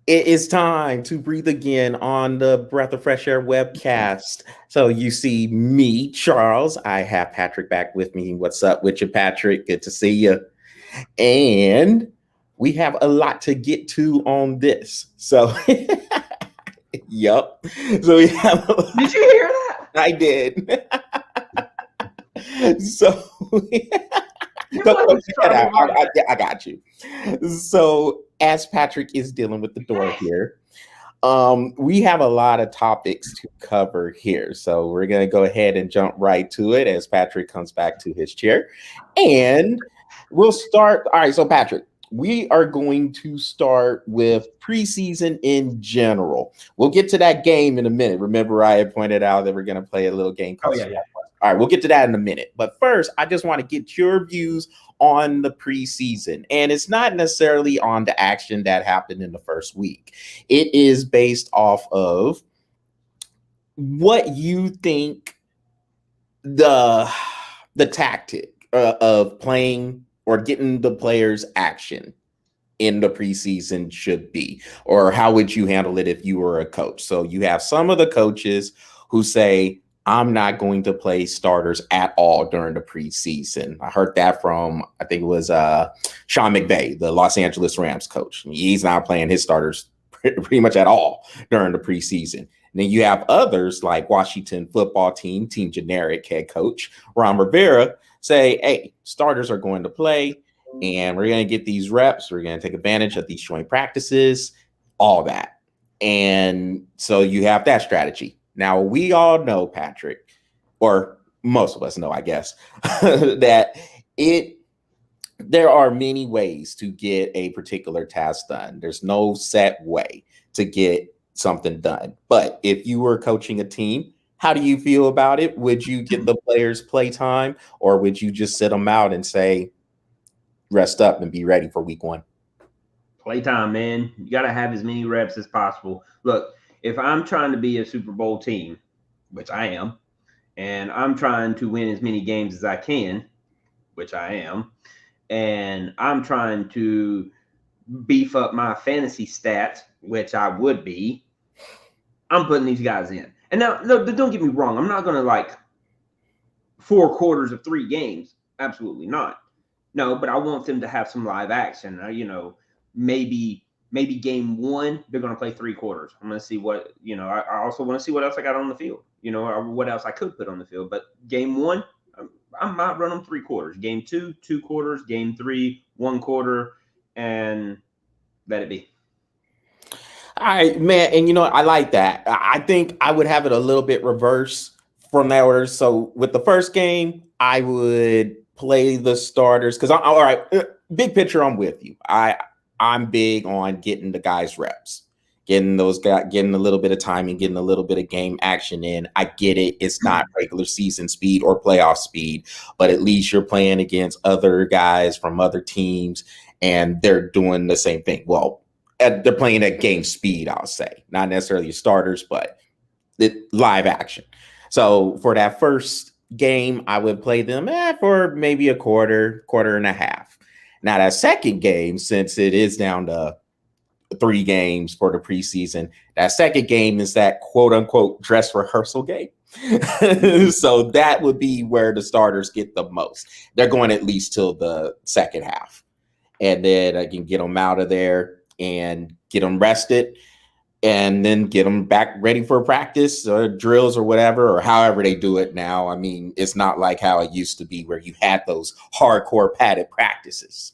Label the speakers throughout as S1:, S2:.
S1: It is time to breathe again on the Breath of Fresh Air webcast. So you see me, Charles. I have Patrick back with me. What's up with you, Patrick? Good to see you. And we have a lot to get to on this. So, yep. So we have a lot.
S2: Did you hear that?
S1: I did. So,
S2: Nobody was
S1: I,
S2: trying to write that.
S1: I got you. So, as Patrick is dealing with the door here, we have a lot of topics to cover here. So we're going to go ahead and jump right to it as Patrick comes back to his chair. And we'll start. All right. So, Patrick, we are going to start with preseason in general. We'll get to that game in a minute. Remember, I had pointed out that we're going to play a little game called.
S2: Oh, yeah.
S1: All right, we'll get to that in a minute. But first, I just want to get your views on the preseason. And it's not necessarily on the action that happened in the first week. It is based off of what you think the tactic of playing or getting the players action in the preseason should be, or how would you handle it if you were a coach? So you have some of the coaches who say, I'm not going to play starters at all during the preseason. I heard that from, I think it was Sean McVay, the Los Angeles Rams coach. He's not playing his starters pretty much at all during the preseason. And then you have others like Washington football team generic head coach Ron Rivera say, hey, starters are going to play and we're going to get these reps. We're going to take advantage of these joint practices, all that. And so you have that strategy. Now, we all know, Patrick, or most of us know, I guess, that there are many ways to get a particular task done. There's no set way to get something done. But if you were coaching a team, how do you feel about it? Would you give the players play time, or would you just sit them out and say, rest up and be ready for week one?
S2: Playtime, man. You got to have as many reps as possible. Look, if I'm trying to be a Super Bowl team, which I am, and I'm trying to win as many games as I can, which I am, and I'm trying to beef up my fantasy stats, which I would be, I'm putting these guys in. And now, no, don't get me wrong. I'm not going to like 4 quarters of 3 games. Absolutely not. No, but I want them to have some live action. Maybe game 1, they're going to play 3 quarters. I'm going to see what, I also want to see what else I got on the field, or what else I could put on the field. But game 1, I might run them 3 quarters. Game 2, 2 quarters. Game 3, 1 quarter, and let it be.
S1: All right, man. And I like that. I think I would have it a little bit reverse from that order. So with the first game, I would play the starters because I'm all right. Big picture, I'm with you. I'm big on getting the guys reps, getting those guys, getting a little bit of time and getting a little bit of game action in. I get it. It's not regular season speed or playoff speed, but at least you're playing against other guys from other teams and they're doing the same thing. Well, they're playing at game speed, I'll say, not necessarily starters, but live action. So for that first game, I would play them for maybe a quarter and a half. Now, that second game, since it is down to 3 games for the preseason, that second game is that quote unquote dress rehearsal game. So that would be where the starters get the most. They're going at least till the second half. And then I can get them out of there and get them rested and then get them back ready for practice or drills or whatever, or however they do it now. I mean, it's not like how it used to be where you had those hardcore padded practices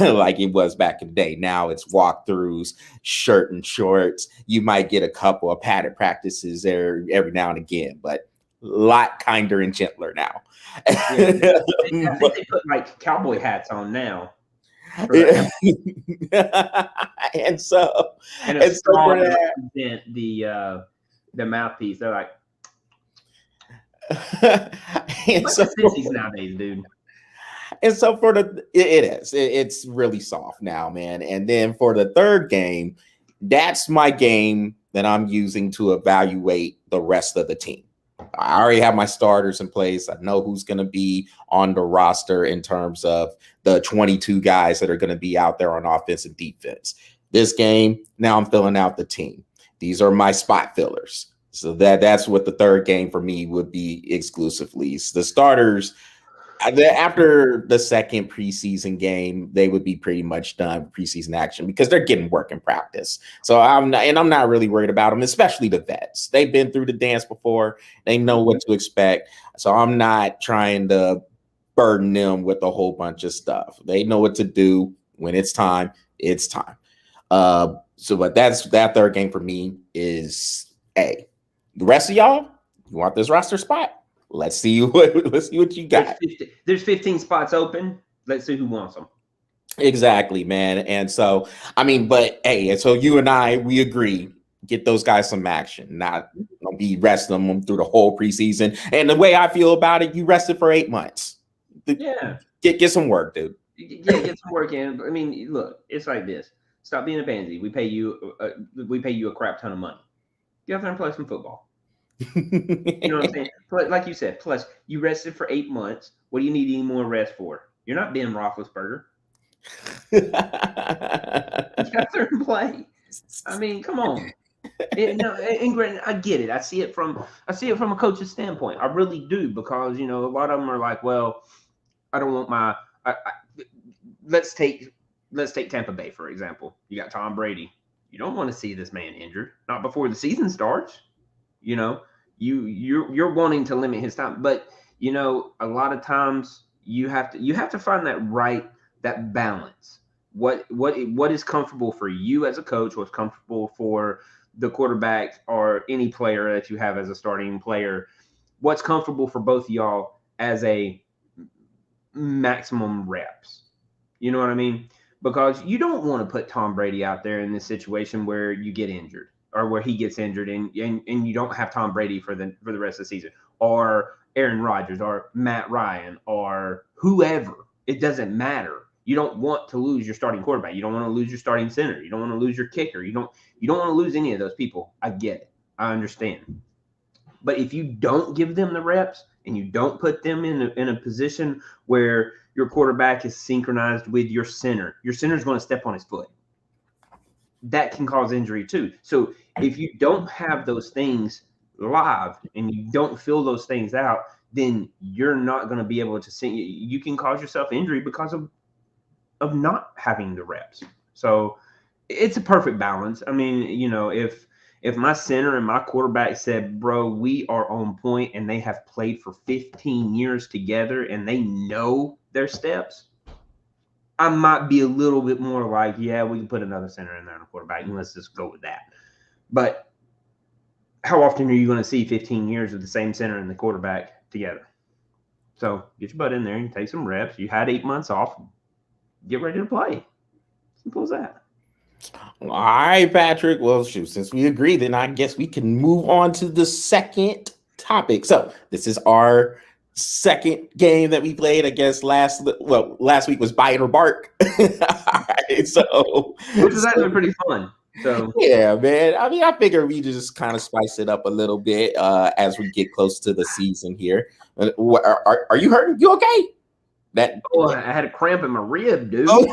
S1: like it was back in the day. Now it's walkthroughs, shirt and shorts. You might get a couple of padded practices there every now and again, but a lot kinder and gentler now.
S2: Yeah, I think they put like cowboy hats on now.
S1: And so
S2: a straw to represent the mouthpiece. They're like,
S1: and so
S2: sissies nowadays, dude.
S1: And so for it's really soft now, man. And then for the third game, that's my game that I'm using to evaluate the rest of the team. I already have my starters in place. I know who's going to be on the roster in terms of the 22 guys that are going to be out there on offense and defense. This game, now I'm filling out the team. These are my spot fillers. So that's what the third game for me would be exclusively. The starters, after the second preseason game, they would be pretty much done with preseason action because they're getting work in practice. So I'm not really worried about them, especially the vets. They've been through the dance before. They know what to expect. So I'm not trying to burden them with a whole bunch of stuff. They know what to do when it's time. It's time. But that third game for me is A. The rest of y'all, you want this roster spot? Let's see what you got.
S2: There's 15 spots open. Let's see who wants them.
S1: Exactly, man. And so, but hey, and so you and I, we agree, get those guys some action, not be resting them through the whole preseason. And the way I feel about it, you rested for 8 months.
S2: Yeah.
S1: Get some work, dude.
S2: Yeah, get some work in. I mean, look, it's like this. Stop being a pansy. We pay you a crap ton of money. Get out there and play some football. You know what I'm saying? Like you said, plus you rested for 8 months. What do you need any more rest for? You're not Ben Roethlisberger. Get out there and play. I mean, come on. And granted, I get it. I see it from a coach's standpoint. I really do, because a lot of them are like, well, I don't want my. Let's take Tampa Bay for example. You got Tom Brady. You don't want to see this man injured, not before the season starts. You're wanting to limit his time, but a lot of times you have to find that balance. What is comfortable for you as a coach? What's comfortable for the quarterback or any player that you have as a starting player? What's comfortable for both of y'all as a maximum reps? You know what I mean? Because you don't want to put Tom Brady out there in this situation where you get injured, or where he gets injured and you don't have Tom Brady for the rest of the season, or Aaron Rodgers or Matt Ryan or whoever. It doesn't matter. You don't want to lose your starting quarterback. You don't want to lose your starting center. You don't want to lose your kicker. You don't want to lose any of those people. I get it. I understand. But if you don't give them the reps and you don't put them in a position where your quarterback is synchronized with your center is going to step on his foot. That can cause injury too. So if you don't have those things live and you don't fill those things out, then you're not going to be able to see. You can cause yourself injury because of not having the reps. So it's a perfect balance. I mean, if my center and my quarterback said, bro, we are on point, and they have played for 15 years together and they know their steps, I might be a little bit more like, yeah, we can put another center in there and a quarterback, and let's just go with that. But how often are you going to see 15 years of the same center and the quarterback together? So get your butt in there and take some reps. You had 8 months off. Get ready to play. Simple as that.
S1: All right, Patrick. Well, shoot, since we agree, then I guess we can move on to the second topic. So this is our second game that we played. I guess last week was Bite or Bark. All right, so
S2: which is actually pretty fun. So
S1: yeah, man. I mean, I figure we just kind of spice it up a little bit as we get close to the season here. Are you hurting? You okay?
S2: I had a cramp in my rib, dude.
S1: Oh.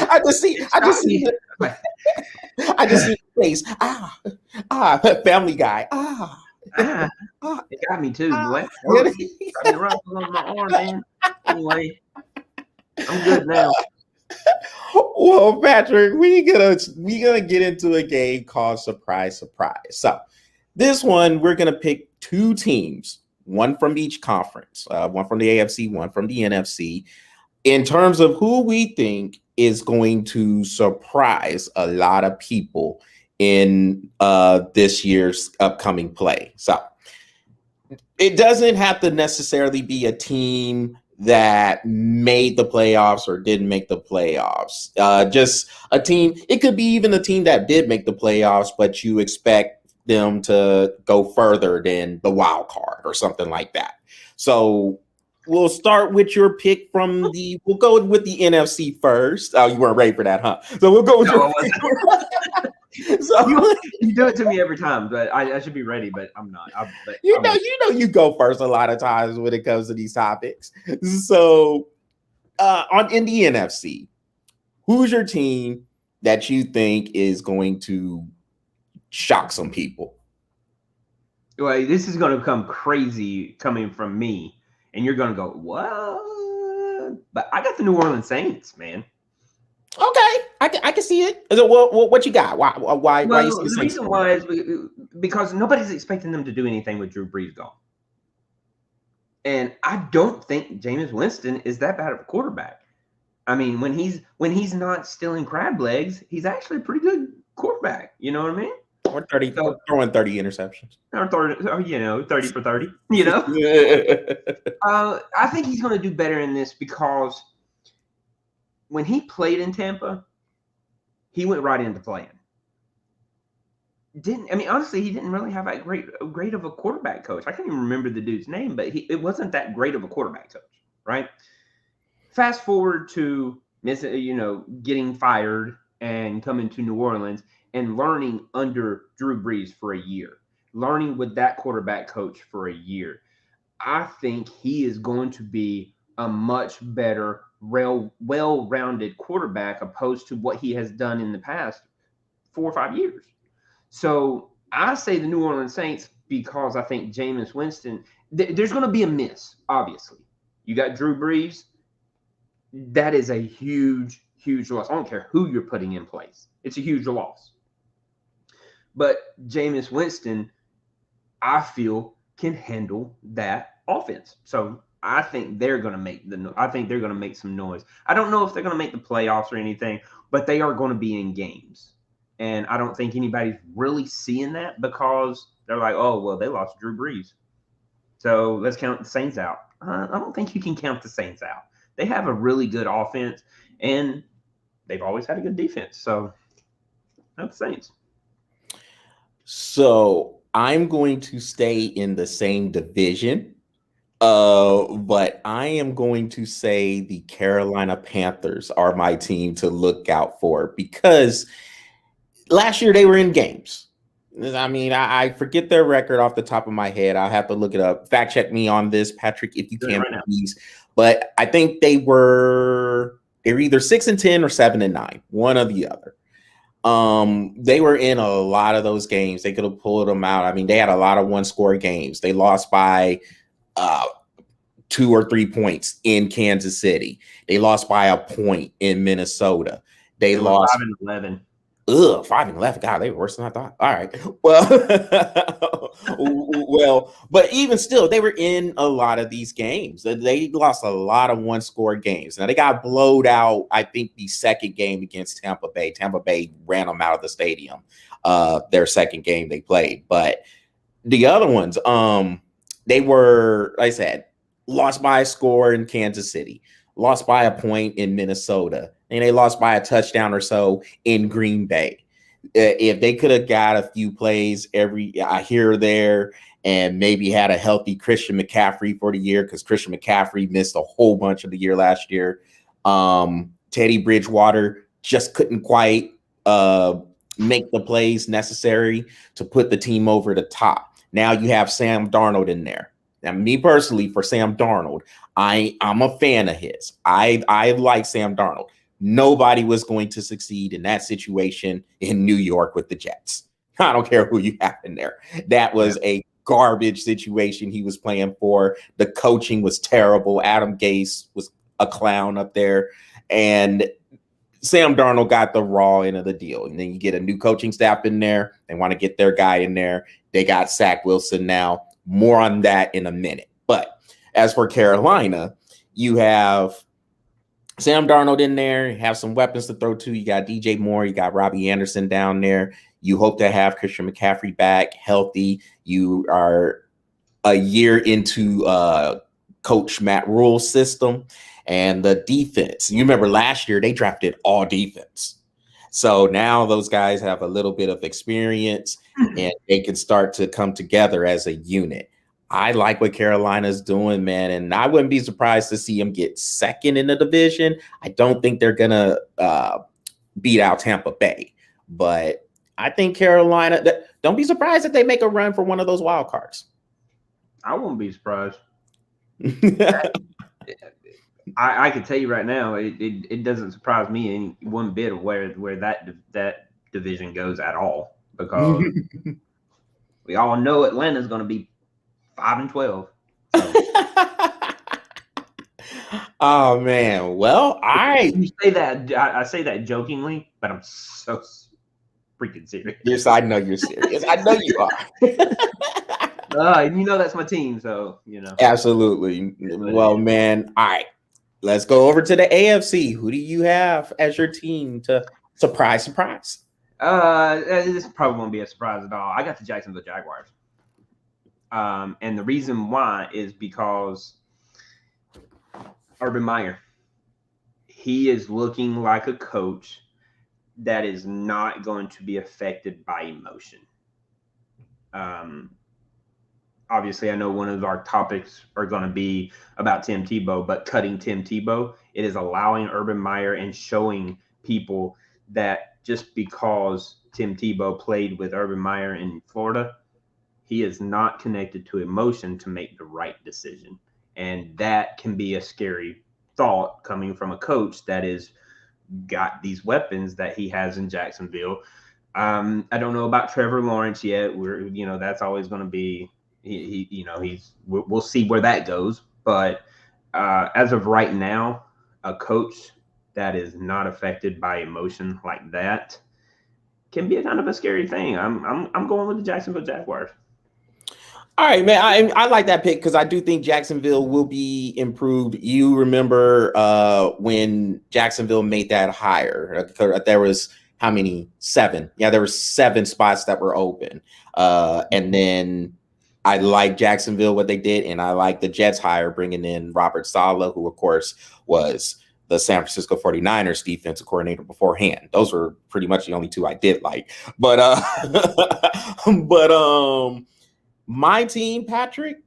S1: I just see the face. Family Guy.
S2: It got me too. Got me right on my arm, man. Anyway, I'm good now.
S1: Well, Patrick, we gonna get into a game called Surprise Surprise. So this one, we're gonna pick two teams, one from each conference, one from the AFC, one from the NFC, in terms of who we think is going to surprise a lot of people in this year's upcoming play. So it doesn't have to necessarily be a team that made the playoffs or didn't make the playoffs. Just a team. It could be even a team that did make the playoffs, but you expect them to go further than the wild card or something like that. So we'll start with your pick we'll go with the NFC first. Oh, you weren't ready for that, huh? So we'll go with
S2: So you do it to me every time, but I should be ready, but I'm not.
S1: You go first a lot of times when it comes to these topics. So in the NFC, Who's your team that you think is going to shock some people?
S2: Well, this is going to become crazy coming from me, and you're going to go, what? But I got the New Orleans Saints, man.
S1: Okay, I can see it. What you got? Why you see
S2: Well,
S1: the
S2: the
S1: Saints?
S2: reason why is because nobody's expecting them to do anything with Drew Brees gone. And I don't think Jameis Winston is that bad of a quarterback. I mean, when he's not stealing crab legs, he's actually a pretty good quarterback. You know what I mean?
S1: We're 30, we're throwing 30 interceptions.
S2: Or 30 for 30. You know, I think he's going to do better in this because when he played in Tampa, he went right into playing. Honestly, he didn't really have that great of a quarterback coach. I can't even remember the dude's name, but it wasn't that great of a quarterback coach, right? Fast forward to getting fired and coming to New Orleans and learning under Drew Brees for a year, learning with that quarterback coach for a year. I think he is going to be a much better, well-rounded quarterback opposed to what he has done in the past 4 or 5 years. So I say the New Orleans Saints because I think Jameis Winston, there's going to be a miss, obviously. You got Drew Brees. That is a huge, huge loss. I don't care who you're putting in place. It's a huge loss. But Jameis Winston, I feel, can handle that offense. So I think they're going to make some noise. I don't know if they're going to make the playoffs or anything, but they are going to be in games. And I don't think anybody's really seeing that because they're like, oh, well, they lost Drew Brees. So let's count the Saints out. I don't think you can count the Saints out. They have a really good offense, and they've always had a good defense. So that's the Saints.
S1: So I'm going to stay in the same division, but I am going to say the Carolina Panthers are my team to look out for because last year they were in games. I mean, I forget their record off the top of my head. I'll have to look it up. Fact check me on this, Patrick, if you can, please. But I think they were either 6-10 or 7-9, one or the other. They were in a lot of those games. They could have pulled them out. I mean, they had a lot of one-score games. They lost by 2 or 3 points in Kansas City. They lost by a point in Minnesota. They lost
S2: 5-11.
S1: 5-11. God, they were worse than I thought. All right. Well, but even still, they were in a lot of these games. They lost a lot of one-score games. Now they got blowed out. I think the second game against Tampa Bay. Tampa Bay ran them out of the stadium. Their second game they played, but the other ones, they were, like I said, lost by a score in Kansas City, lost by a point in Minnesota, and they lost by a touchdown or so in Green Bay. If they could have got a few plays here or there and maybe had a healthy Christian McCaffrey for the year, because Christian McCaffrey missed a whole bunch of the year last year. Teddy Bridgewater just couldn't quite make the plays necessary to put the team over the top. Now you have Sam Darnold in there. Now, me personally, for Sam Darnold, I'm a fan of his. I like Sam Darnold. Nobody was going to succeed in that situation in New York with the Jets. I don't care who you have in there. That was a garbage situation he was playing for. The coaching was terrible. Adam Gase was a clown up there. And Sam Darnold got the raw end of the deal. And then you get a new coaching staff in there. They want to get their guy in there. They got Zach Wilson now. More on that in a minute. But as for Carolina, you have Sam Darnold in there. You have some weapons to throw to. You got DJ Moore. You got Robbie Anderson down there. You hope to have Christian McCaffrey back healthy. You are a year into Coach Matt Rule's system and the defense. You remember last year they drafted all defense. So now those guys have a little bit of experience and they can start to come together as a unit. I like what Carolina's doing, man, and I wouldn't be surprised to see them get second in the division. I don't think they're going to beat out Tampa Bay, but I think Carolina, don't be surprised if they make a run for one of those wild cards.
S2: I won't be surprised. I can tell you right now, it doesn't surprise me any one bit of where that division goes at all, because we all know Atlanta's going to be 5-12. So
S1: Oh man. Well,
S2: you say that, I say that jokingly, but I'm so freaking serious.
S1: yes, I know you're serious. I know you are.
S2: And you know that's my team, so
S1: Absolutely. Well, man. All right. Let's go over to the AFC. Who do you have as your team to surprise?
S2: This probably won't be a surprise at all. I got the Jacksonville Jaguars. And the reason why is because Urban Meyer, he is looking like a coach that is not going to be affected by emotion. Obviously, I know one of our topics are going to be about Tim Tebow, but cutting Tim Tebow, it is allowing Urban Meyer and showing people that just because Tim Tebow played with Urban Meyer in Florida, he is not connected to emotion to make the right decision. And that can be a scary thought coming from a coach that is got these weapons that he has in Jacksonville. I don't know about Trevor Lawrence yet. That's always going to be, we'll see where that goes. But as of right now, a coach that is not affected by emotion like that can be a kind of a scary thing. I'm going with the Jacksonville Jaguars.
S1: All right, man. I like that pick because I do think Jacksonville will be improved. You remember when Jacksonville made that hire? There was how many? 7. Yeah, there were 7 spots that were open. And then I like Jacksonville, what they did, and I like the Jets hire, bringing in Robert Saleh, who, of course, was the San Francisco 49ers defensive coordinator beforehand. Those were pretty much the only 2 I did like. But my team, Patrick,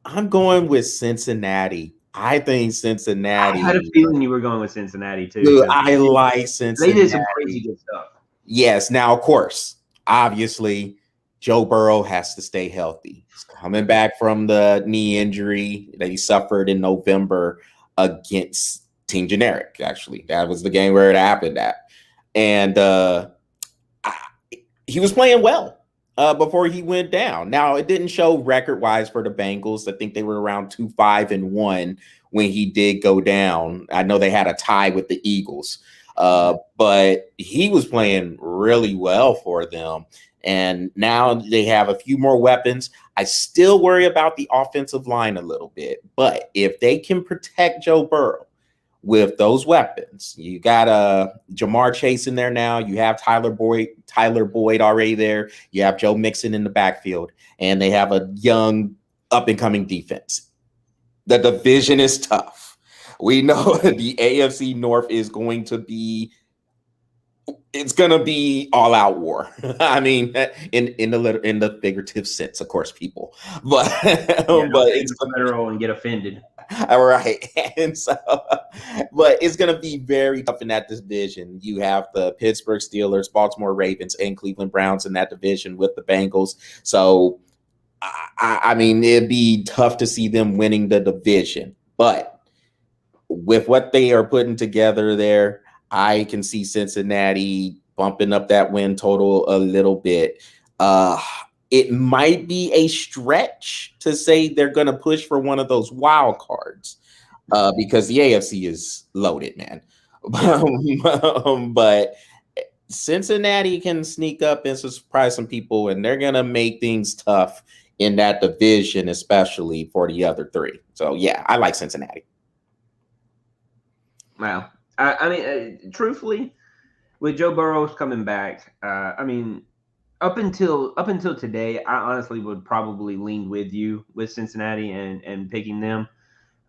S1: I'm going with Cincinnati. I think
S2: I had a
S1: Cincinnati.
S2: feeling you were going with Cincinnati too.
S1: Dude, I like
S2: They
S1: Cincinnati.
S2: did some crazy good stuff.
S1: Yes. Now, of course, obviously, Joe Burrow has to stay healthy. He's coming back from the knee injury that he suffered in November against Team Generic. Actually, that was the game where it happened at, and he was playing well before he went down. Now, it didn't show record-wise for the Bengals. I think they were around 2-5-1 when he did go down. I know they had a tie with the Eagles, but he was playing really well for them. And now they have a few more weapons. I still worry about the offensive line a little bit, but if they can protect Joe Burrow with those weapons, you got Jamar Chase in there now. You have Tyler Boyd already there. You have Joe Mixon in the backfield, and they have a young up-and-coming defense. The division is tough. We know the AFC North is going to be all-out war. I mean, in the figurative sense, of course, people. But but it's
S2: literal and get offended.
S1: All right. And so, but it's going to be very tough in that division. You have the Pittsburgh Steelers, Baltimore Ravens, and Cleveland Browns in that division with the Bengals. So, I mean, it'd be tough to see them winning the division. But with what they are putting together there, I can see Cincinnati bumping up that win total a little bit. It might be a stretch to say they're going to push for one of those wild cards because the AFC is loaded, man. But Cincinnati can sneak up and surprise some people, and they're going to make things tough in that division, especially for the other 3. So, yeah, I like Cincinnati.
S2: Wow. I mean, truthfully, with Joe Burrow's coming back, I mean, up until today, I honestly would probably lean with you with Cincinnati and picking them.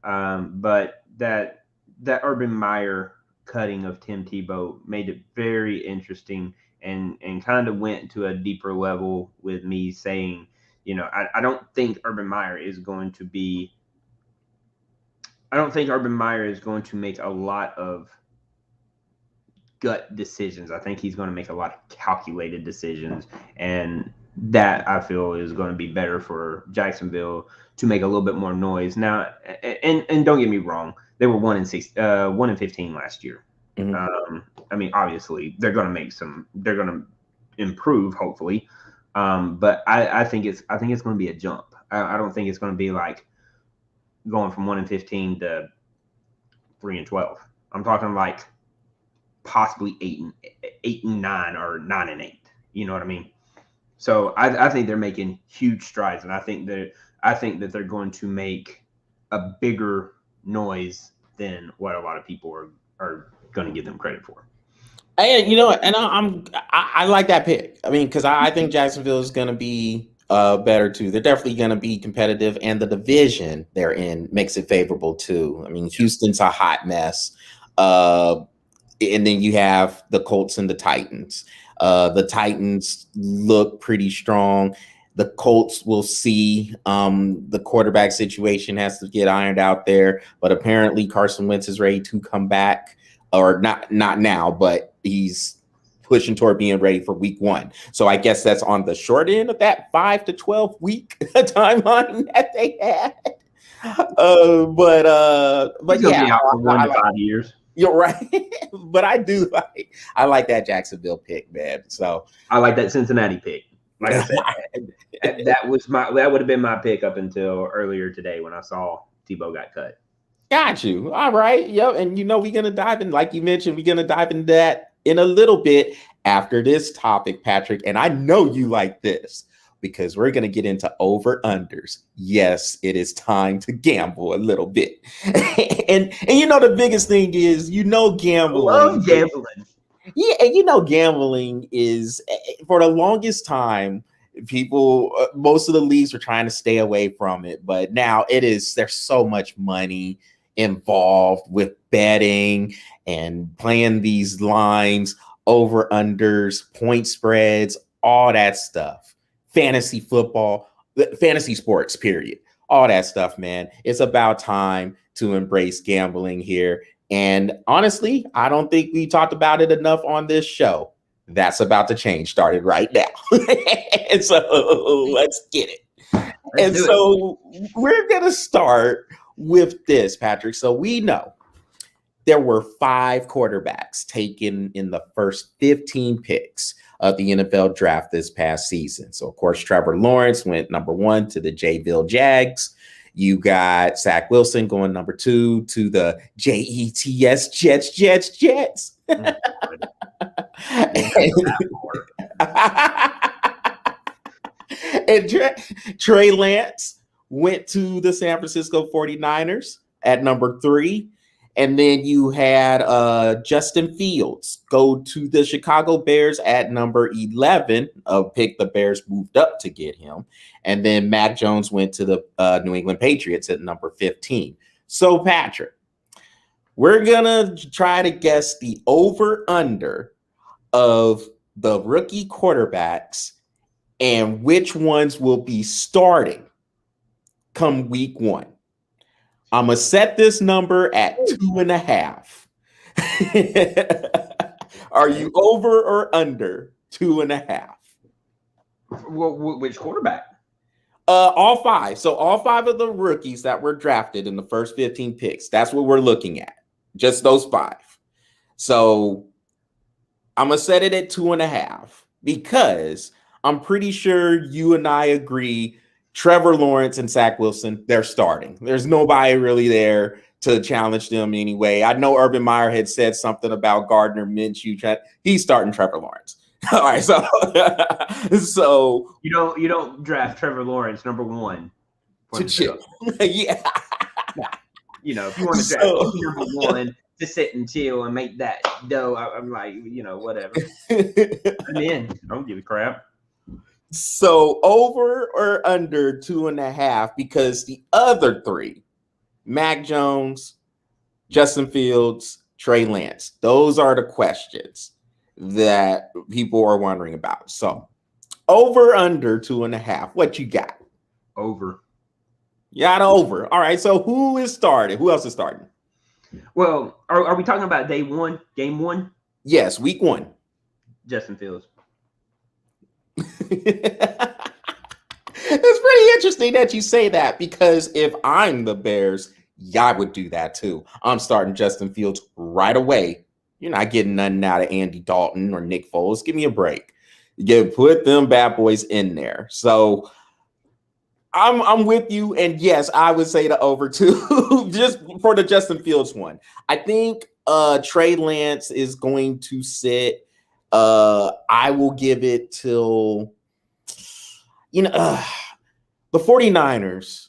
S2: But that Urban Meyer cutting of Tim Tebow made it very interesting and kind of went to a deeper level with me saying, I don't think Urban Meyer is going to be. I don't think Urban Meyer is going to make a lot of gut decisions. I think he's going to make a lot of calculated decisions, and that I feel is going to be better for Jacksonville to make a little bit more noise. Now, and don't get me wrong, They were 1-15 last year.
S1: Mhm.
S2: I mean, obviously they're going to improve, hopefully. But I think it's going to be a jump. I don't think it's going to be like going from 1-15 to 3-12. I'm talking like possibly 8-9 or 9-8. You know what I mean? So I think they're making huge strides, and I think that they're going to make a bigger noise than what a lot of people are going to give them credit for.
S1: And I like that pick. I mean, because I think Jacksonville is going to be better too. They're definitely going to be competitive, and the division they're in makes it favorable too. I mean, Houston's a hot mess, and then you have the Colts and the Titans. The Titans look pretty strong. The Colts will see. The quarterback situation has to get ironed out there, but apparently Carson Wentz is ready to come back, or not now, but he's pushing toward being ready for week 1. So I guess that's on the short end of that 5 to 12 week timeline that they had. But
S2: He'll
S1: yeah,
S2: be out for 1 to 5 years.
S1: You're right. But I like that Jacksonville pick, man. So
S2: I like that Cincinnati pick. Like I said, that would have been my pick up until earlier today when I saw Tebow got cut.
S1: Got you. All right. Yep. And we're gonna dive in, like you mentioned, we're gonna dive into that in a little bit after this topic, Patrick. And I know you like this because we're gonna get into over-unders. Yes, it is time to gamble a little bit. and the biggest thing is gambling.
S2: I love gambling.
S1: Yeah, and gambling is, for the longest time, people, most of the leagues were trying to stay away from it, but now there's so much money involved with betting and playing these lines, over unders, point spreads, all that stuff. Fantasy football, fantasy sports, period. All that stuff, man. It's about time to embrace gambling here. And honestly, I don't think we talked about it enough on this show. That's about to change, started right now. And so let's get it. So we're going to start with this, Patrick. So we know there were 5 quarterbacks taken in the first 15 picks of the NFL draft this past season. So, of course, Trevor Lawrence went number 1 to the Jayville Jags. You got Zach Wilson going number 2 to the Jets, Jets. And Trey Lance went to the San Francisco 49ers at number 3. And then you had Justin Fields go to the Chicago Bears at number 11, a pick the Bears moved up to get him. And then Mac Jones went to the New England Patriots at number 15. So, Patrick, we're going to try to guess the over-under of the rookie quarterbacks and which ones will be starting come week 1. I'm going to set this number at 2.5. Are you over or under 2.5?
S2: Well, which quarterback?
S1: All 5. So all 5 of the rookies that were drafted in the first 15 picks. That's what we're looking at. Just those 5. So I'm going to set it at 2.5 because I'm pretty sure you and I agree Trevor Lawrence and Zach Wilson, they're starting. There's nobody really there to challenge them anyway. I know Urban Meyer had said something about Gardner Minshew. He's starting Trevor Lawrence. All right, so
S2: you don't draft Trevor Lawrence number 1
S1: to chill. Yeah.
S2: If you want to draft number 1 to sit and chill and make that dough, I'm like, whatever. I'm in. I don't give a crap.
S1: So over or under 2.5, because the other 3, Mac Jones, Justin Fields, Trey Lance, those are the questions that people are wondering about. So over under 2.5, what you got?
S2: Over.
S1: You got over. All right. So who is starting? Who else is starting?
S2: Well, are we talking about day 1, game 1?
S1: Yes, week 1.
S2: Justin Fields.
S1: It's pretty interesting that you say that because if I'm the Bears, Yeah, I would do that too. I'm starting Justin Fields right away. You're not getting nothing out of Andy Dalton or Nick Foles. Give me a break. Put them bad boys in there. So I'm with you, and yes, I would say the over too, just for the Justin Fields one. I think Trey Lance is going to sit. I will give it till the 49ers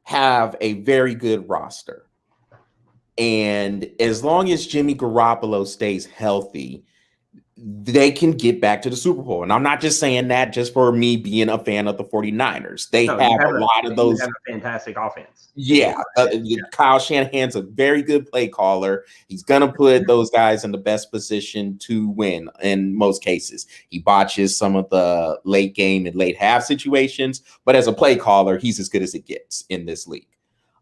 S1: have a very good roster. And as long as Jimmy Garoppolo stays healthy, they can get back to the Super Bowl. And I'm not just saying that just for me being a fan of the 49ers. They have a lot of those.
S2: You have a fantastic offense.
S1: Yeah. Kyle Shanahan's a very good play caller. He's going to put those guys in the best position to win in most cases. He botches some of the late game and late half situations, but as a play caller, he's as good as it gets in this league.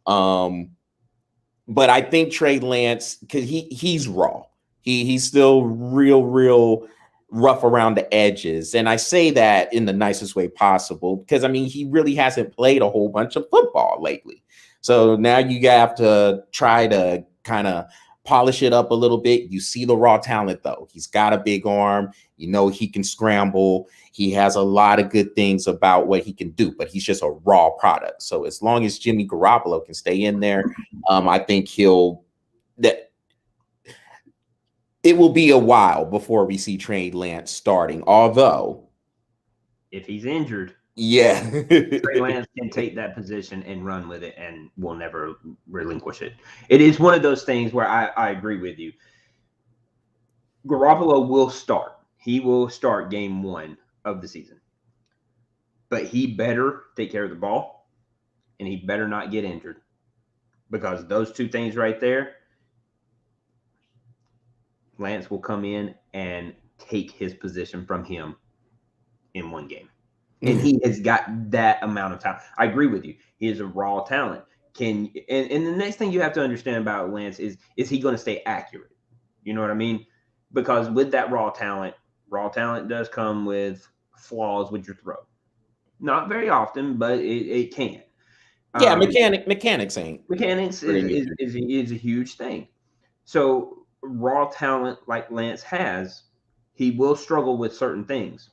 S1: But I think Trey Lance, because he's raw. He's still real rough around the edges. And I say that in the nicest way possible because, I mean, he really hasn't played a whole bunch of football lately. So now you have to try to kind of polish it up a little bit. You see the raw talent, though. He's got a big arm. You know he can scramble. He has a lot of good things about what he can do, but he's just a raw product. So as long as Jimmy Garoppolo can stay in there, I think it will be a while before we see Trey Lance starting. Although,
S2: if he's injured,
S1: Trey
S2: Lance can take that position and run with it and will never relinquish it. It is one of those things where I agree with you. Garoppolo will start. He will start game 1 of the season. But he better take care of the ball, and he better not get injured. Because those two things right there, Lance will come in and take his position from him in one game. And he has got that amount of talent. I agree with you. He is a raw talent. And the next thing you have to understand about Lance is he going to stay accurate? You know what I mean? Because with that raw talent does come with flaws with your throw. Not very often, but it can.
S1: Yeah, mechanics ain't.
S2: Mechanics is a huge thing. So raw talent like Lance has, he will struggle with certain things.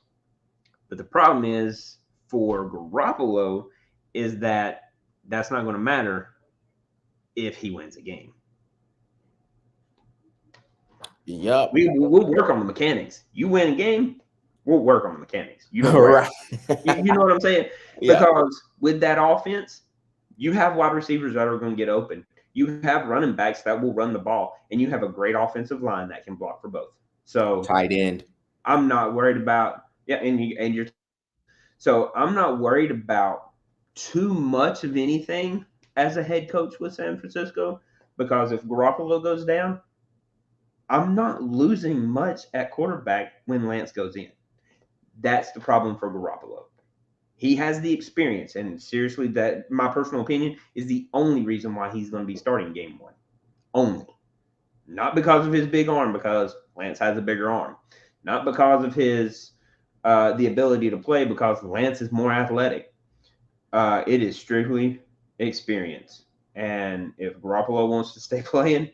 S2: But the problem is for Garoppolo is that that's not going to matter if he wins a game.
S1: Yep.
S2: We'll work on the mechanics. You win a game, we'll work on the mechanics. You know,
S1: right.
S2: You know what I'm saying?
S1: Yeah.
S2: Because with that offense, you have wide receivers that are going to get open. You have running backs that will run the ball, and you have a great offensive line that can block for both. So
S1: tight end.
S2: I'm not worried about so I'm not worried about too much of anything as a head coach with San Francisco, because if Garoppolo goes down, I'm not losing much at quarterback when Lance goes in. That's the problem for Garoppolo. He has the experience, and seriously, that, my personal opinion, is the only reason why he's going to be starting game 1. Only. Not because of his big arm, because Lance has a bigger arm. Not because of his the ability to play, because Lance is more athletic. It is strictly experience. And if Garoppolo wants to stay playing,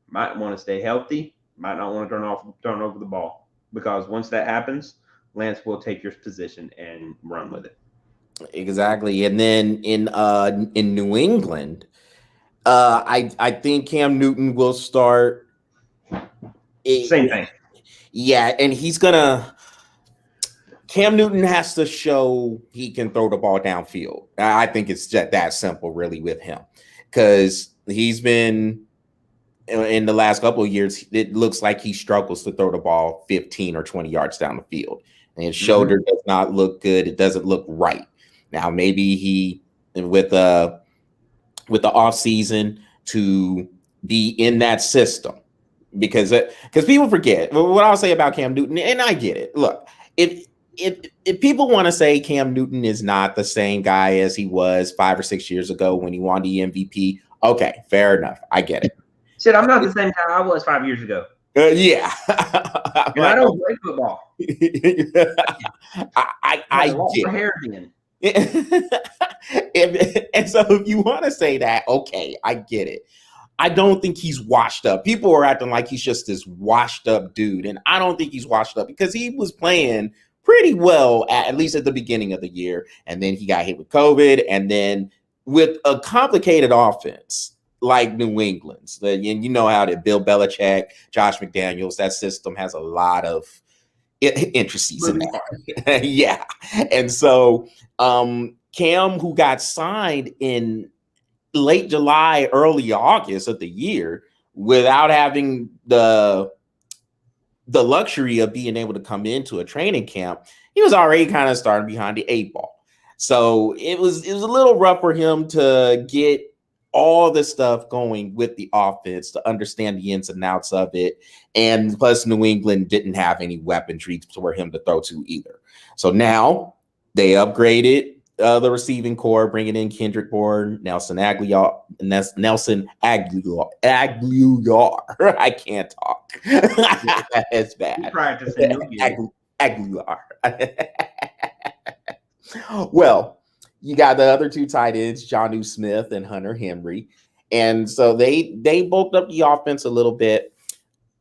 S2: might want to stay healthy, might not want to turn over the ball. Because once that happens, Lance will take your position and run with it.
S1: Exactly. And then in New England, I think Cam Newton will start.
S2: Same thing.
S1: Yeah, and Cam Newton has to show he can throw the ball downfield. I think it's just that simple, really, with him, because he's been in the last couple of years. It looks like he struggles to throw the ball 15 or 20 yards down the field, and his shoulder does not look good. It doesn't look right. Now, maybe he with the off season to be in that system, because people forget what I'll say about Cam Newton, and I get it. Look, if people want to say Cam Newton is not the same guy as he was 5 or 6 years ago when he won the MVP, okay, fair enough. I get it.
S2: Shit, I'm not the same guy I was 5 years ago.
S1: Yeah.
S2: And I don't play football.
S1: I get
S2: hair then.
S1: And so if you want to say that, okay, I get it. I don't think he's washed up. People are acting like he's just this washed up dude, and I don't think he's washed up because he was playing pretty well at least at the beginning of the year, and then he got hit with COVID, and then with a complicated offense like New England's, and you know how that Bill Belichick, Josh McDaniels, that system has a lot of intricacies in there. Yeah, and so Cam, who got signed in late July, early August of the year, without having the luxury of being able to come into a training camp, he was already kind of starting behind the 8 ball. So it was a little rough for him to get all the stuff going with the offense, to understand the ins and outs of it. And plus, New England didn't have any weaponry for him to throw to either. So now they upgraded the receiving core, bringing in Kendrick Bourne, Nelson Aguilar. I can't talk. It's bad.
S2: Practicing.
S1: Aguilar. Well, you got the other 2 tight ends, Jonnu Smith and Hunter Henry. And so they bulked up the offense a little bit.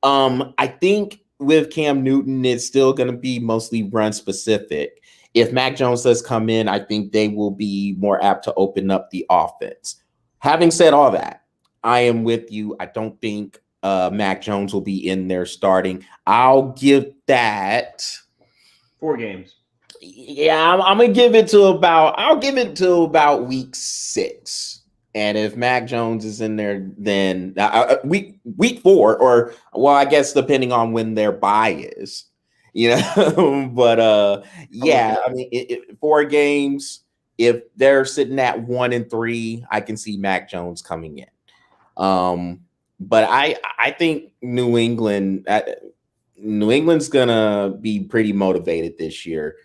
S1: I think with Cam Newton, it's still going to be mostly run specific. If Mac Jones does come in, I think they will be more apt to open up the offense. Having said all that, I am with you. I don't think Mac Jones will be in there starting. I'll give that
S2: 4 games.
S1: Yeah, I'm gonna give it to about week 6. And if Mac Jones is in there, then week 4, or well, I guess depending on when their bye is. But yeah, I mean, 4 games. If they're sitting at 1-3, I can see Mac Jones coming in. But I think New England's gonna be pretty motivated this year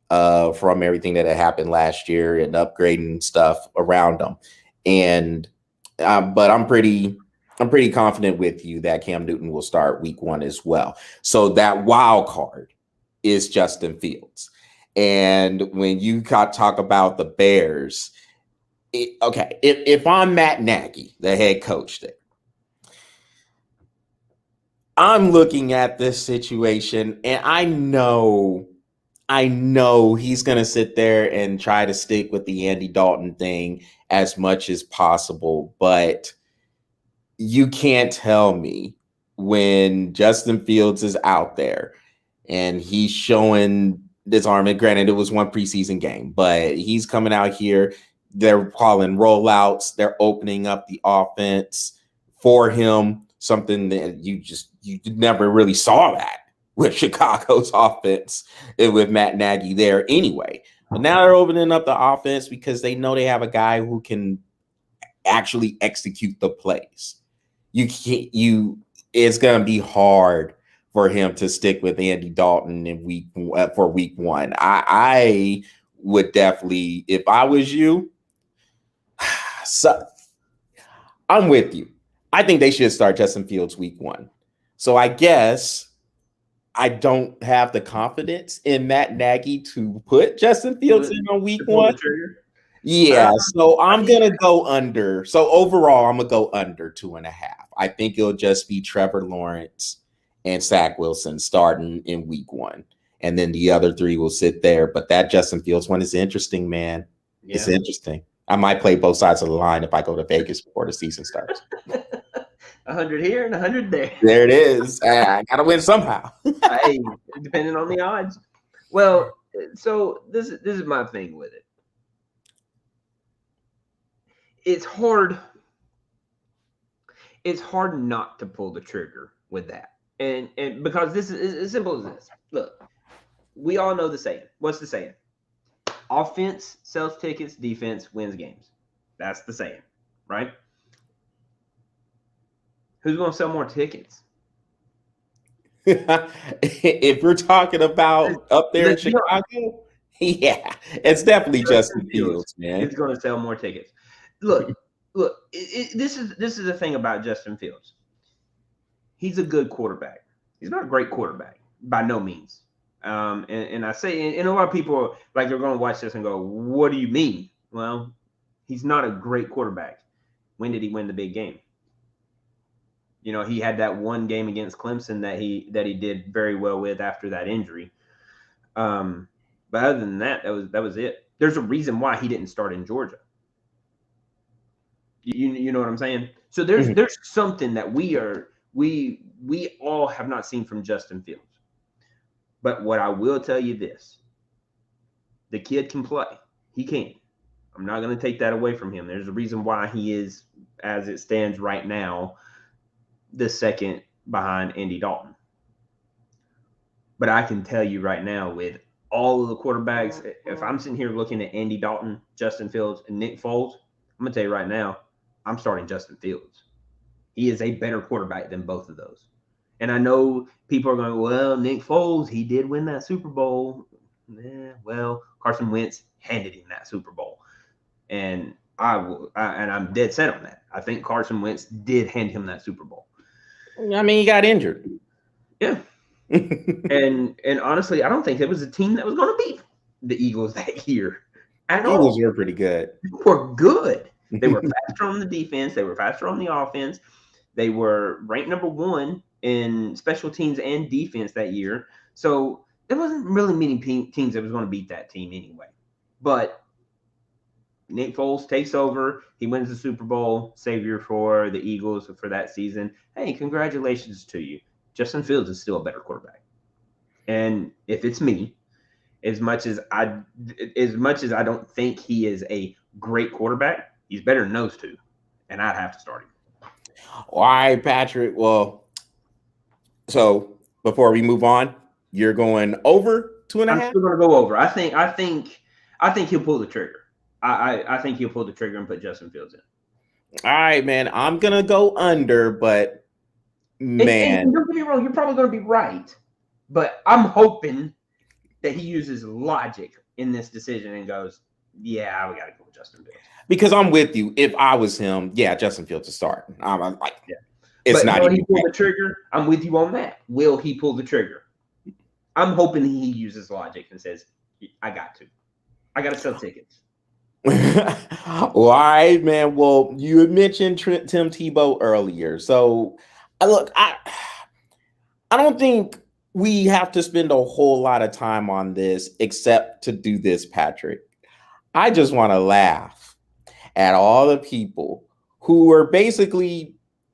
S1: from everything that had happened last year and upgrading stuff around them. And but I'm pretty confident with you that Cam Newton will start week 1 as well. So that wild card is Justin Fields. And when you talk about the Bears, if I'm Matt Nagy, the head coach there, I'm looking at this situation and I know he's going to sit there and try to stick with the Andy Dalton thing as much as possible, but you can't tell me when Justin Fields is out there and he's showing this arm, and granted it was 1 preseason game, but he's coming out here, they're calling rollouts, they're opening up the offense for him, something that you never really saw that with Chicago's offense and with Matt Nagy there anyway. But now they're opening up the offense because they know they have a guy who can actually execute the plays. It's going to be hard for him to stick with Andy Dalton for week 1. I would definitely, if I was you, so I'm with you. I think they should start Justin Fields week 1. So I guess I don't have the confidence in Matt Nagy to put Justin Fields in on week 1. Yeah, so I'm going to go under. So overall, I'm going to go under 2.5. I think it'll just be Trevor Lawrence and Zach Wilson starting in week 1. And then the other 3 will sit there. But that Justin Fields one is interesting, man. Yeah. It's interesting. I might play both sides of the line if I go to Vegas before the season starts.
S2: 100 here and 100 there.
S1: There it is. I got to win somehow.
S2: Hey, depending on the odds. Well, so this is my thing with it. It's hard not to pull the trigger with that. And because this is as simple as this. Look, we all know the saying. What's the saying? Offense sells tickets, defense wins games. That's the saying, right? Who's going to sell more tickets?
S1: If we're talking about up there in Chicago, yeah, it's definitely Justin Fields, man.
S2: It's going to sell more tickets. Look. This is the thing about Justin Fields. He's a good quarterback. He's not a great quarterback by no means. And I say, and a lot of people are, like, they're going to watch this and go, "What do you mean?" Well, he's not a great quarterback. When did he win the big game? He had that one game against Clemson that he did very well with after that injury. But other than that, that was it. There's a reason why he didn't start in Georgia. You know what I'm saying? So there's something that we all have not seen from Justin Fields. But what I will tell you this, the kid can play. He can. I'm not going to take that away from him. There's a reason why he is, as it stands right now, the second behind Andy Dalton. But I can tell you right now, with all of the quarterbacks, if I'm sitting here looking at Andy Dalton, Justin Fields, and Nick Foles, I'm going to tell you right now, I'm starting Justin Fields. He is a better quarterback than both of those. And I know people are going, well, Nick Foles, he did win that Super Bowl. Well, Carson Wentz handed him that Super Bowl. And I'm dead set on that. I think Carson Wentz did hand him that Super Bowl.
S1: I mean, he got injured.
S2: Yeah. and honestly, I don't think there was a team that was going to beat the Eagles that year at all.
S1: Eagles were pretty good.
S2: They were good. They were faster on the defense. They were faster on the offense. They were ranked number 1 in special teams and defense that year. So there wasn't really many teams that was going to beat that team anyway. But Nick Foles takes over. He wins the Super Bowl, savior for the Eagles for that season. Hey, congratulations to you. Justin Fields is still a better quarterback. And if it's me, as much as I don't think he is a great quarterback, he's better than those two. And I'd have to start him.
S1: All right, Patrick. Well, so before we move on, you're going over 2.5?
S2: I'm still going to go over. I think he'll pull the trigger. I think he'll pull the trigger and put Justin Fields in.
S1: All right, man. I'm going to go under, but man.
S2: And don't get me wrong, you're probably going to be right. But I'm hoping that he uses logic in this decision and goes, yeah, we got to go with Justin Fields.
S1: Because I'm with you. If I was him, yeah, Justin Fields is starting. I'm like,
S2: yeah.
S1: It's not
S2: will he pull the trigger? I'm with you on that. Will he pull the trigger? I'm hoping he uses logic and says, I got to sell tickets.
S1: All right, man. Well, you had mentioned Tim Tebow earlier. So, look, I don't think we have to spend a whole lot of time on this except to do this, Patrick. I just want to laugh at all the people who were basically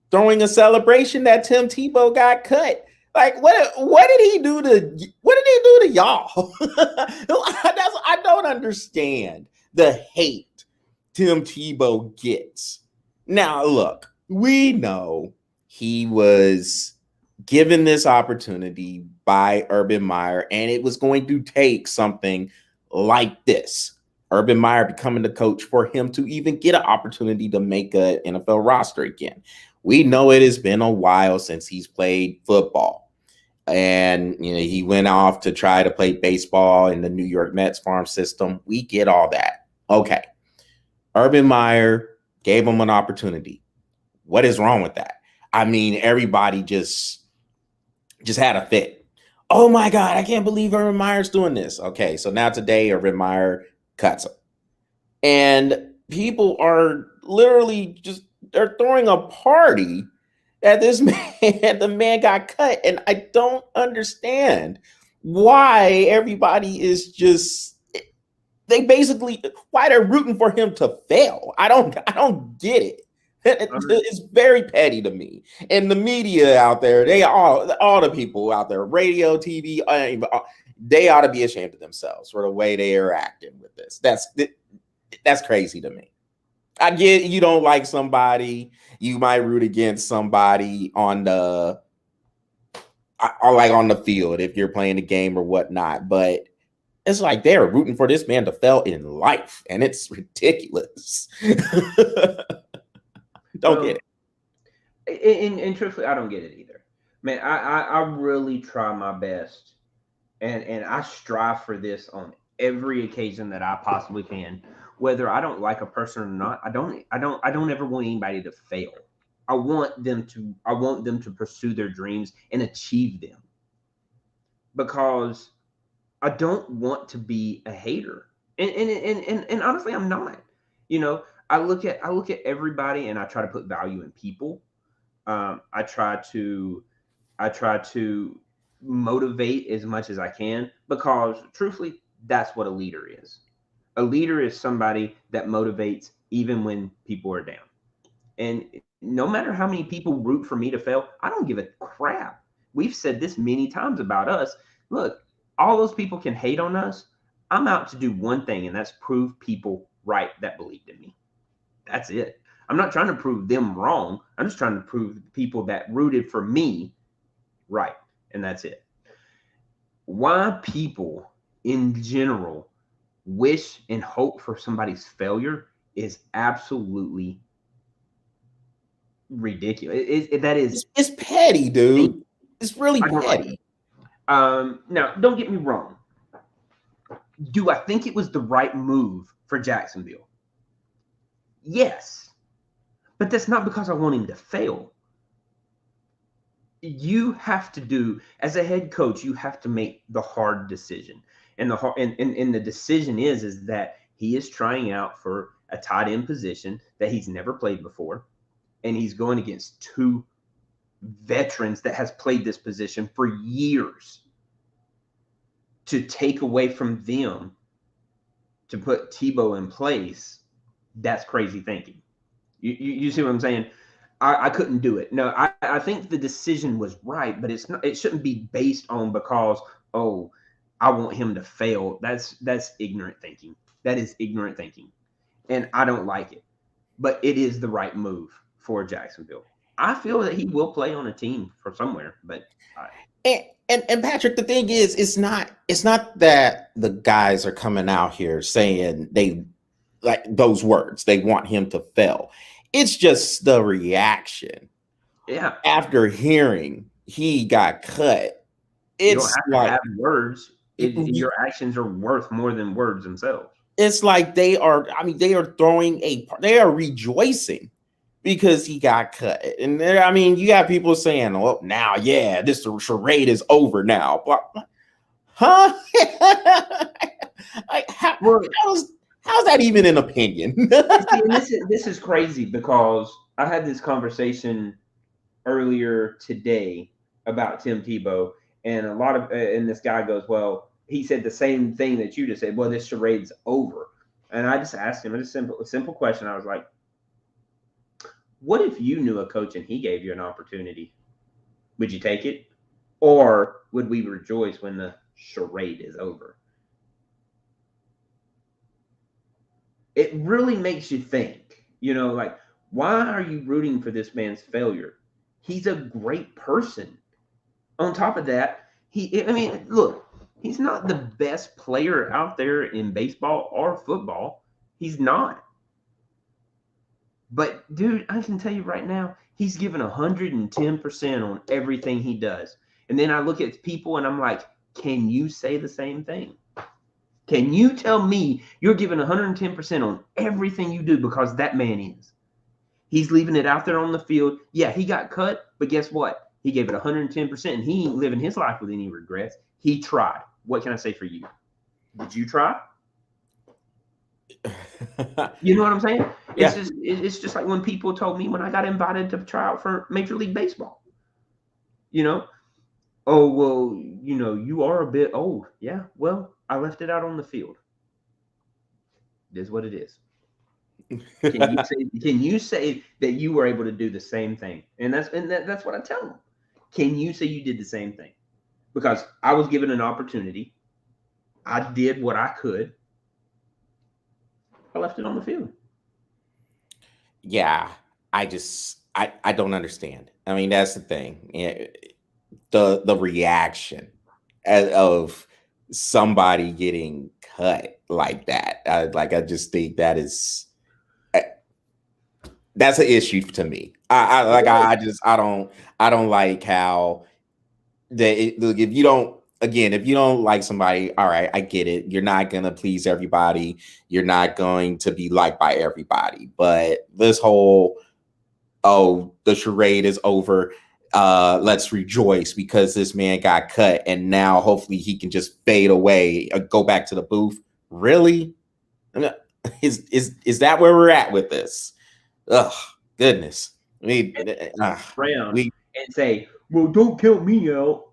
S1: throwing a celebration that Tim Tebow got cut. Like, what did he do to y'all? I don't understand the hate Tim Tebow gets. Now, look, we know he was given this opportunity by Urban Meyer, and it was going to take something like this, Urban Meyer becoming the coach, for him to even get an opportunity to make an NFL roster again. We know it has been a while since he's played football. And, he went off to try to play baseball in the New York Mets farm system. We get all that. Okay. Urban Meyer gave him an opportunity. What is wrong with that? I mean, everybody just had a fit. Oh my God, I can't believe Urban Meyer's doing this. Okay, so now today Urban Meyer cuts him. And people are literally they're throwing a party that the man got cut. And I don't understand why everybody is why they're rooting for him to fail. I don't get it. It's very petty to me. And the media out there, all the people out there, radio, TV, they ought to be ashamed of themselves for the way they are acting with this. That's crazy to me. I get you don't like somebody, you might root against somebody on the field if you're playing the game or whatnot, but it's like they're rooting for this man to fail in life, and it's ridiculous. Don't get
S2: it. And truthfully, I don't get it either. Man, I really try my best, and I strive for this on every occasion that I possibly can. Whether I don't like a person or not, I don't ever want anybody to fail. I want them to pursue their dreams and achieve them. Because I don't want to be a hater. And honestly, I'm not. You know, I look at everybody and I try to put value in people. I try to motivate as much as I can, because truthfully, that's what a leader is. A leader is somebody that motivates even when people are down. And no matter how many people root for me to fail, I don't give a crap. We've said this many times about us. Look, all those people can hate on us. I'm out to do one thing, and that's prove people right that believed in me. That's it. I'm not trying to prove them wrong. I'm just trying to prove people that rooted for me right. And that's it. Why people in general wish and hope for somebody's failure is absolutely ridiculous. That is,
S1: It's petty, dude. It's really
S2: I don't like
S1: petty.
S2: it. Now, don't get me wrong. Do I think it was the right move for Jacksonville? Yes. But that's not because I want him to fail. You have to do, as a head coach, you have to make the hard decision. And the decision is that he is trying out for a tight end position that he's never played before. And he's going against two veterans that has played this position for years. To take away from them to put Tebow in place, that's crazy thinking. You see what I'm saying? I couldn't do it. No, I think the decision was right, but it shouldn't be based on because, oh, I want him to fail. That's ignorant thinking. That is ignorant thinking. And I don't like it. But it is the right move for Jacksonville. I feel that he will play on a team for somewhere, but
S1: And Patrick, the thing is, it's not that the guys are coming out here saying they like those words. They want him to fail. It's just the reaction.
S2: Yeah.
S1: After hearing he got cut,
S2: You don't
S1: it's
S2: have to
S1: like
S2: have words. Your actions are worth more than words themselves.
S1: it's like they are. I mean, they are rejoicing because he got cut. And I mean, you got people saying, "Well, now, yeah, this charade is over now." But, huh? Like, how's that even an opinion?
S2: See, this is crazy because I had this conversation earlier today about Tim Tebow, and and this guy goes, "Well, he said the same thing that you just said. Well, this charade's over." And I just asked him a simple question. I was like, what if you knew a coach and he gave you an opportunity? Would you take it? Or would we rejoice when the charade is over? It really makes you think, like, why are you rooting for this man's failure? He's a great person. On top of that, look, he's not the best player out there in baseball or football. He's not. But, dude, I can tell you right now, he's given 110% on everything he does. And then I look at people and I'm like, can you say the same thing? Can you tell me you're giving 110% on everything you do because that man is? He's leaving it out there on the field. Yeah, he got cut, but guess what? He gave it 110%, and he ain't living his life with any regrets. He tried. What can I say for you? Did you try? You know what I'm saying?
S1: Yeah.
S2: It's just like when people told me when I got invited to try out for Major League Baseball. Oh, well, you are a bit old. Yeah, well, I left it out on the field. It is what it is. Can you say that you were able to do the same thing? And that's what I tell them. Can you say you did the same thing? Because I was given an opportunity. I did what I could. I left it on the field.
S1: Yeah, I don't understand. I mean, that's the thing. The reaction of somebody getting cut like that. I just think that's an issue to me. I don't like how look, if you don't like somebody, all right, I get it. You're not gonna please everybody. You're not going to be liked by everybody. But this whole, oh, the charade is over. let's rejoice because this man got cut and now hopefully he can just fade away, go back to the booth. Really? I mean, is that where we're at with this? Ugh, goodness.
S2: Round and say, well, don't count me out.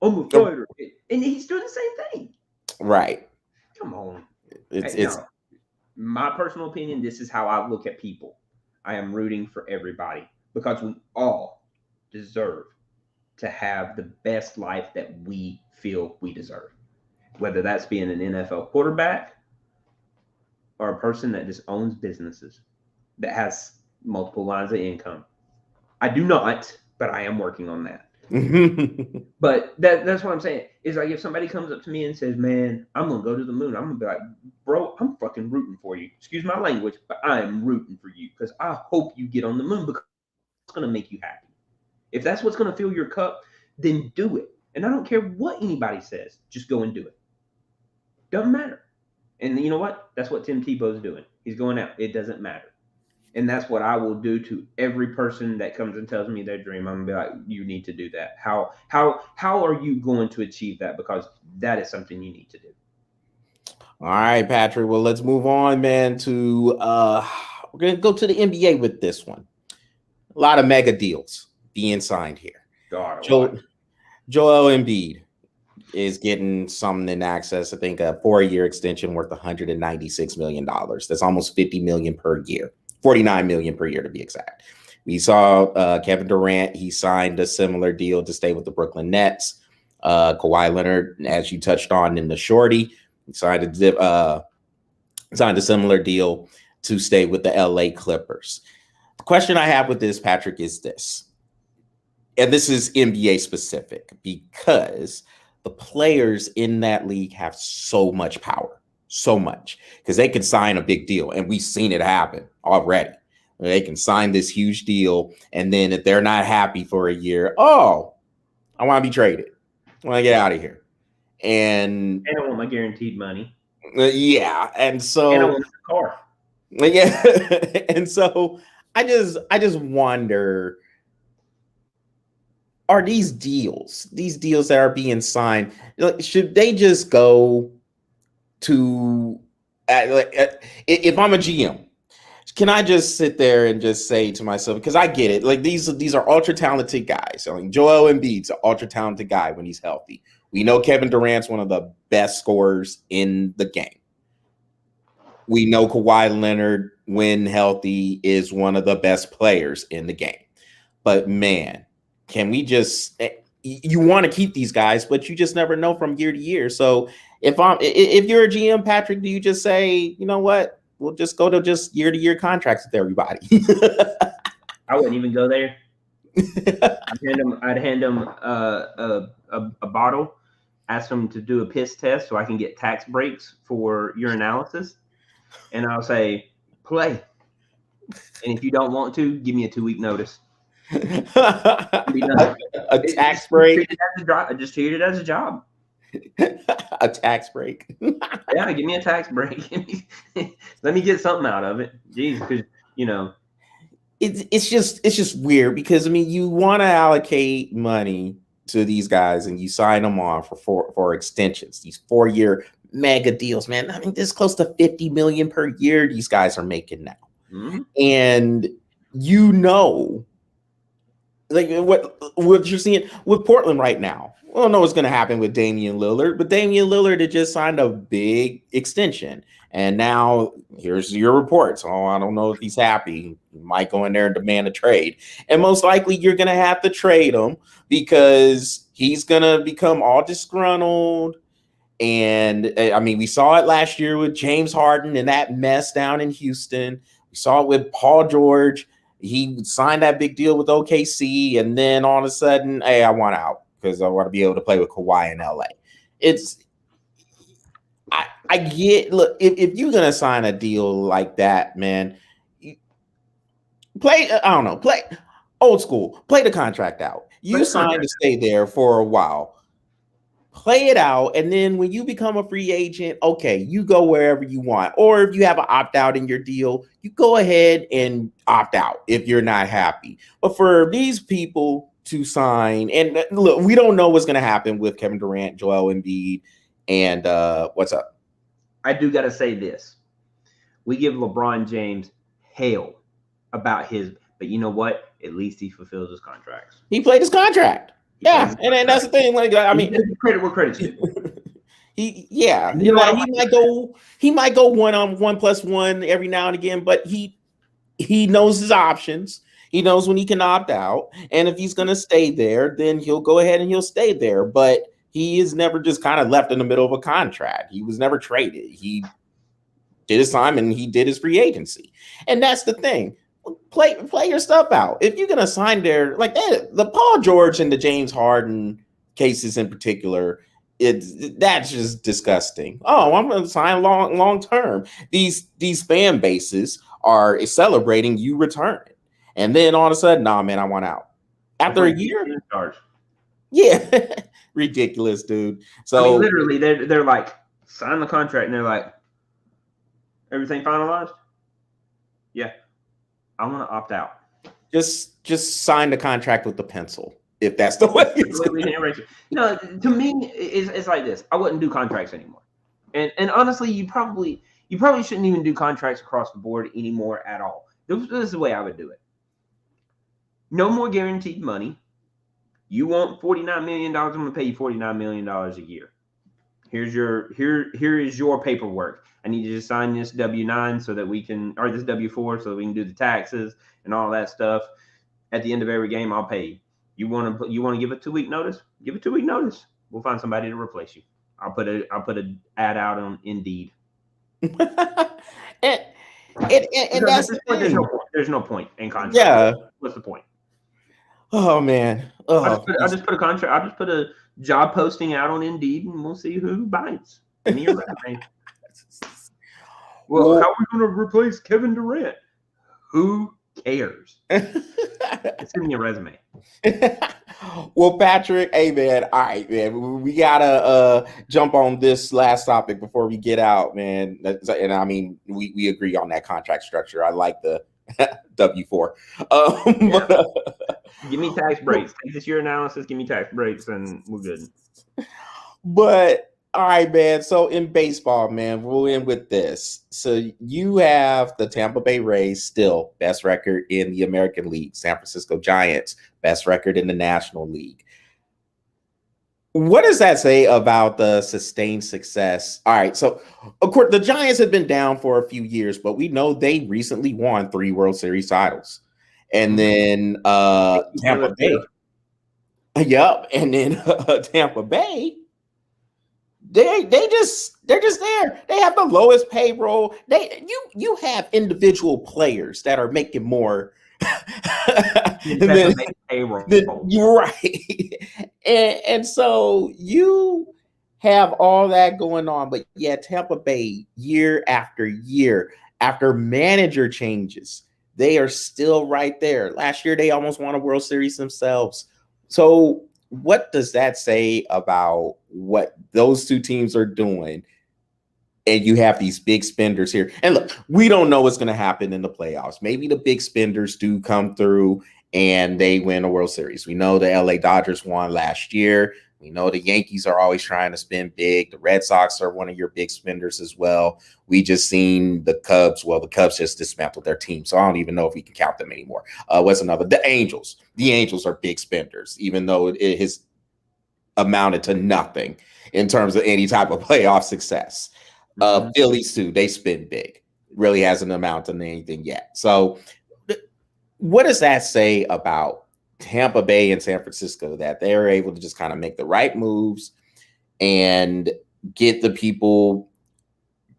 S2: I'm a fighter. And he's doing the same thing.
S1: Right.
S2: Come on.
S1: It's
S2: my personal opinion. This is how I look at people. I am rooting for everybody because we all deserve to have the best life that we feel we deserve. Whether that's being an NFL quarterback or a person that just owns businesses that has multiple lines of income. I do not, but I am working on that. But that's what I'm saying. Is like if somebody comes up to me and says, man, I'm going to go to the moon. I'm going to be like, bro, I'm fucking rooting for you. Excuse my language, but I am rooting for you because I hope you get on the moon because it's going to make you happy. If that's what's going to fill your cup, then do it. And I don't care what anybody says. Just go and do it. Doesn't matter. And you know what? That's what Tim Tebow is doing. He's going out. It doesn't matter. And that's what I will do to every person that comes and tells me their dream. I'm going to be like, you need to do that. How are you going to achieve that? Because that is something you need to do.
S1: All right, Patrick. Well, let's move on, man, to we're going to go to the NBA with this one. A lot of mega deals being signed here. Joel Embiid is getting something in access, I think a 4-year extension worth $196 million. That's almost $50 million per year. $49 million per year to be exact. We saw Kevin Durant. He signed a similar deal to stay with the Brooklyn Nets. Kawhi Leonard, as you touched on in the shorty, signed a similar deal to stay with the LA Clippers. The question I have with this, Patrick, is this. And this is NBA specific because the players in that league have so much power. So much because they can sign a big deal, and we've seen it happen already. They can sign this huge deal, and then if they're not happy for a year, I want to be traded. I want to get out of here, and
S2: I want my guaranteed money.
S1: Yeah, and so
S2: I want the car.
S1: Yeah, and so I just wonder. Are these deals that are being signed, should they just go to if I'm a GM, can I just sit there and just say to myself, because I get it, like these are ultra talented guys. I mean, Joel Embiid's an ultra talented guy when he's healthy. We know Kevin Durant's one of the best scorers in the game. We know Kawhi Leonard, when healthy, is one of the best players in the game. But man, can we just? You want to keep these guys, but you just never know from year to year. So if you're a GM, Patrick, do you just say, you know what, we'll just go to just year-to-year contracts with everybody?
S2: I wouldn't even go there. I'd hand them a bottle, ask them to do a piss test so I can get tax breaks for your analysis, and I'll say, play. And if you don't want to, give me a 2-week notice.
S1: A tax break.
S2: Just treat it as a job.
S1: A tax break.
S2: Yeah, give me a tax break. Let me get something out of it. Jeez, because
S1: it's just weird because I mean you want to allocate money to these guys and you sign them on for extensions, these 4-year mega deals, man. I mean, this is close to $50 million per year these guys are making now. Mm-hmm. And like what you're seeing with Portland right now. We don't know what's going to happen with Damian Lillard, but Damian Lillard had just signed a big extension. And now here's your reports. Oh, I don't know if he's happy. He might go in there and demand a trade. And most likely you're going to have to trade him because he's going to become all disgruntled. And I mean, we saw it last year with James Harden and that mess down in Houston. We saw it with Paul George. He signed that big deal with OKC, and then all of a sudden, hey, I want out because I want to be able to play with Kawhi in LA. I get, look, if you're gonna sign a deal like that, man, play old school, play the contract out. You signed to stay there for a while. Play it out, and then when you become a free agent, okay, you go wherever you want. Or if you have an opt-out in your deal, you go ahead and opt out if you're not happy. But for these people, to sign. And look, we don't know what's going to happen with Kevin Durant, Joel Embiid, and what's up?
S2: I do got to say this. We give LeBron James hell about his, but you know what? At least he fulfills his contracts.
S1: He played his contract. Yeah, and that's the thing. Like, I mean,
S2: credit where credit's due.
S1: He might go 1+1 every now and again, but he knows his options. He knows when he can opt out, and if he's going to stay there, then he'll go ahead and he'll stay there. But he is never just kind of left in the middle of a contract. He was never traded. He did his time and he did his free agency, and that's the thing. Play your stuff out. If you're gonna sign there like that, the Paul George and the James Harden cases in particular, that's just disgusting. Oh, I'm gonna sign long term. These fan bases are celebrating you returning, and then all of a sudden, nah, man, I want out after a year. Yeah, ridiculous, dude. So
S2: I mean, literally, they're like sign the contract, and they're like, everything finalized. Yeah. I want to opt out.
S1: Just sign the contract with the pencil, if that's the way it's
S2: going. To me, it's like this. I wouldn't do contracts anymore. And honestly, you probably shouldn't even do contracts across the board anymore at all. This is the way I would do it. No more guaranteed money. You want $49 million, I'm going to pay you $49 million a year. Here is your paperwork. I need you to sign this W-9 so that we can, or this W-4 so that we can do the taxes and all that stuff. At the end of every game, I'll pay you. You want to give a 2-week notice? Give a 2-week notice. We'll find somebody to replace you. I'll put an ad out on Indeed.
S1: and that's the thing.
S2: There's no point in contract.
S1: Yeah.
S2: What's the point?
S1: Oh man.
S2: I'll just put a contract. I'll just put a job posting out on Indeed, and we'll see who bites. Give me your resume. Well, how are we going to replace Kevin Durant? Who cares? Send me your resume.
S1: Well, Patrick, hey man, all right, man, we gotta jump on this last topic before we get out, man. And I mean, we agree on that contract structure. I like the W-4.
S2: Give me tax breaks. Take this year analysis. Give me tax breaks, and we're good.
S1: But all right, man. So in baseball, man, we'll end with this. So you have the Tampa Bay Rays, still best record in the American League. San Francisco Giants, best record in the National League. What does that say about the sustained success? All right. So, of course, the Giants have been down for a few years, but we know they recently won 3 World Series titles. And then Tampa Bay. Yep. And then Tampa Bay. They're just there. They have the lowest payroll. You have individual players that are making more than
S2: payroll.
S1: You're right. And so you have all that going on, but yeah, Tampa Bay, year after year, after manager changes, they are still right there. Last year, they almost won a World Series themselves. So what does that say about what those two teams are doing? And you have these big spenders here. And look, we don't know what's going to happen in the playoffs. Maybe the big spenders do come through and they win a World Series. We know the LA Dodgers won last year. We know the Yankees are always trying to spend big. The Red Sox are one of your big spenders as well. We just seen the Cubs. Well, the Cubs just dismantled their team, so I don't even know if we can count them anymore. What's another? The Angels. The Angels are big spenders, even though it has amounted to nothing in terms of any type of playoff success. Phillies too. They spend big. Really hasn't amounted to anything yet. So what does that say about Tampa Bay and San Francisco, that they're able to just kind of make the right moves and get the people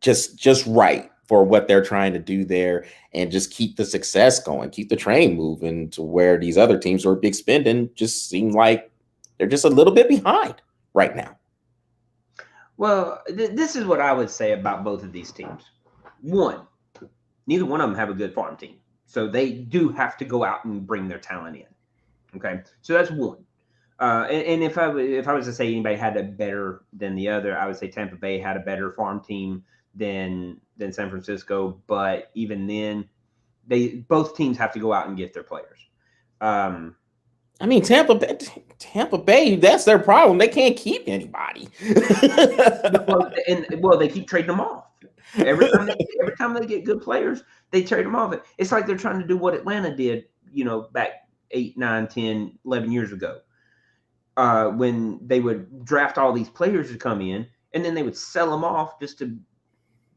S1: just right for what they're trying to do there and just keep the success going, keep the train moving to where these other teams who are big spending just seem like they're just a little bit behind right now?
S2: Well, this is what I would say about both of these teams. One, neither one of them have a good farm team. So they do have to go out and bring their talent in. Okay, so that's one. And if I was to say anybody had a better than the other, I would say Tampa Bay had a better farm team than San Francisco. But even then, both teams have to go out and get their players.
S1: I mean, Tampa Bay, that's their problem. They can't keep anybody.
S2: Well, they keep trading them off. Every time they get good players, they trade them off. It's like they're trying to do what Atlanta did, back 8, 9, 10, 11 years ago. When they would draft all these players to come in, and then they would sell them off just to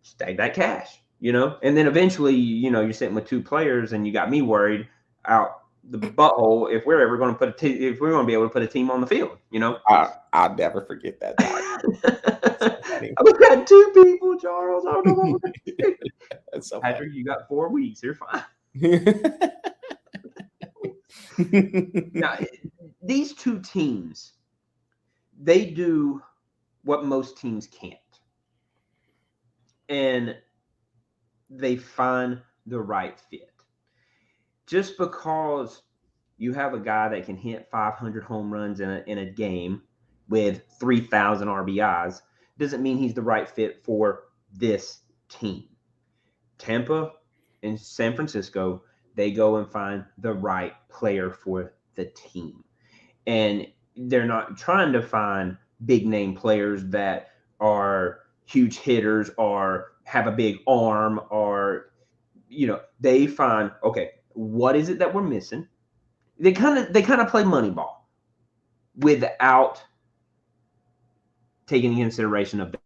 S2: stag that cash, and then eventually, you're sitting with 2 players, and you got me worried out the butthole if we're ever going to if we're going to be able to put a team on the field,
S1: I'll never forget that.
S2: We got 2 people, Charles. I don't know what we're going to do.
S1: So
S2: Patrick, you got 4 weeks. You're fine. Now, these 2 teams, they do what most teams can't. And they find the right fit. Just because you have a guy that can hit 500 home runs in a game with 3,000 RBIs doesn't mean he's the right fit for this team. Tampa and San Francisco, they go and find the right player for the team. And they're not trying to find big name players that are huge hitters or have a big arm, or they find, okay, what is it that we're missing? They kind of play Moneyball without taking into consideration of that,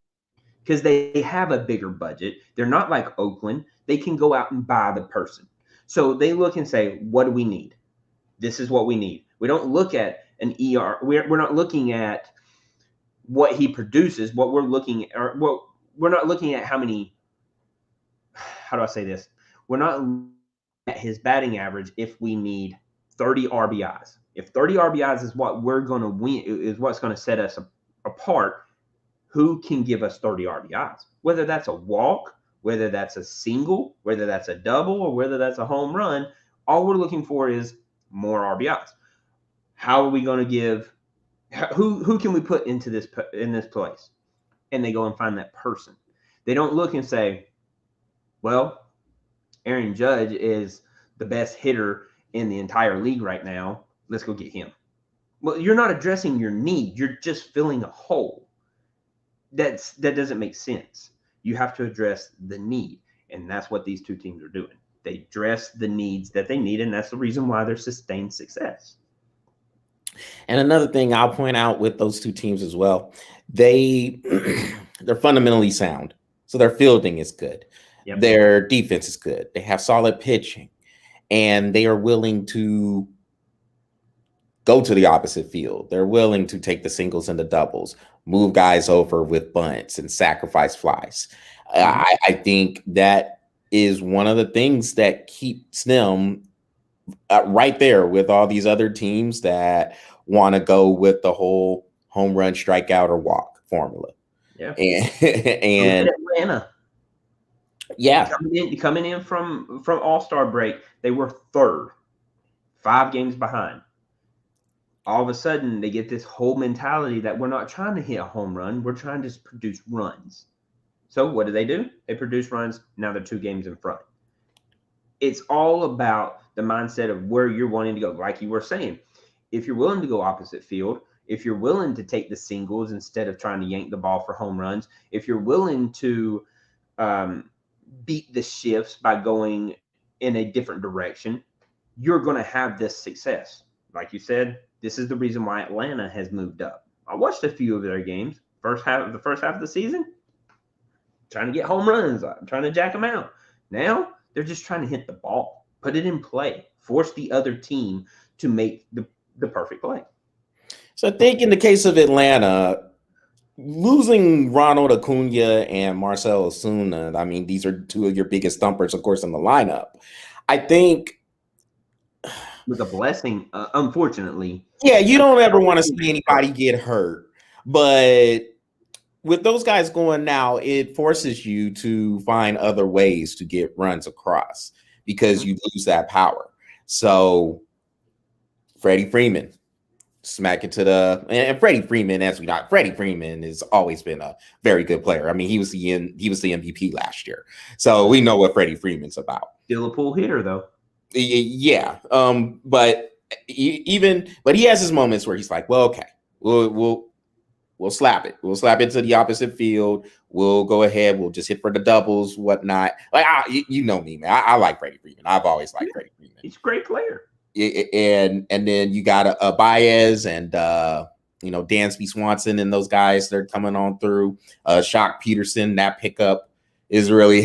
S2: because they have a bigger budget. They're not like Oakland. They can go out and buy the person. So they look and say, what do we need? This is what we need. We don't look at an ER. We're not looking at what he produces. What we're looking at, or what we're not looking at how many, how do I say this? We're not looking at his batting average if we need 30 RBIs. If 30 RBIs is what we're going to win, is what's going to set us apart, who can give us 30 RBIs? Whether that's a walk, whether that's a single, whether that's a double, or whether that's a home run, all we're looking for is more RBIs. How are we going to give? Who can we put in this place? And they go and find that person. They don't look and say, well, Aaron Judge is the best hitter in the entire league right now. Let's go get him. Well, you're not addressing your need. You're just filling a hole. That doesn't make sense. You have to address the need. And that's what these 2 teams are doing. They address the needs that they need, and that's the reason why they're sustained success.
S1: And another thing I'll point out with those 2 teams as well, they're fundamentally sound. So their fielding is good. Yep. Their defense is good. They have solid pitching, and they are willing to go to the opposite field. They're willing to take the singles and the doubles, move guys over with bunts and sacrifice flies. I think that is one of the things that keeps them right there with all these other teams that want to go with the whole home run, strikeout, or walk formula.
S2: Yeah.
S1: And
S2: Atlanta.
S1: Yeah.
S2: Coming in from All-Star break, they were 3rd, 5 games behind. All of a sudden, they get this whole mentality that we're not trying to hit a home run. We're trying to produce runs. So what do? They produce runs. Now they're 2 games in front. It's all about the mindset of where you're wanting to go. Like you were saying, if you're willing to go opposite field, if you're willing to take the singles instead of trying to yank the ball for home runs, if you're willing to beat the shifts by going in a different direction, you're going to have this success. Like you said, this is the reason why Atlanta has moved up. I watched a few of their games. The first half of the season, trying to get home runs, trying to jack them out. Now they're just trying to hit the ball, put it in play, force the other team to make the perfect play.
S1: So I think in the case of Atlanta, losing Ronald Acuna and Marcell Ozuna, I mean, these are 2 of your biggest thumpers, of course, in the lineup. I think
S2: with a blessing, unfortunately.
S1: Yeah, you don't ever want to see anybody get hurt, but with those guys going now, it forces you to find other ways to get runs across because you lose that power. So Freddie Freeman, smack it to and Freddie Freeman, as we know, Freddie Freeman has always been a very good player. I mean, he was the MVP last year, so we know what Freddie Freeman's about.
S2: Still a pool hitter, though.
S1: Yeah, but but he has his moments where he's like, well, okay, we'll slap it. We'll slap it to the opposite field. We'll go ahead. We'll just hit for the doubles, whatnot. Like, you know me, man. I like Freddie Freeman. I've always liked Freddie Freeman.
S2: He's a great player.
S1: And then you got a Baez and Dansby Swanson and those guys. They're coming on through. Shock Peterson, that pickup is really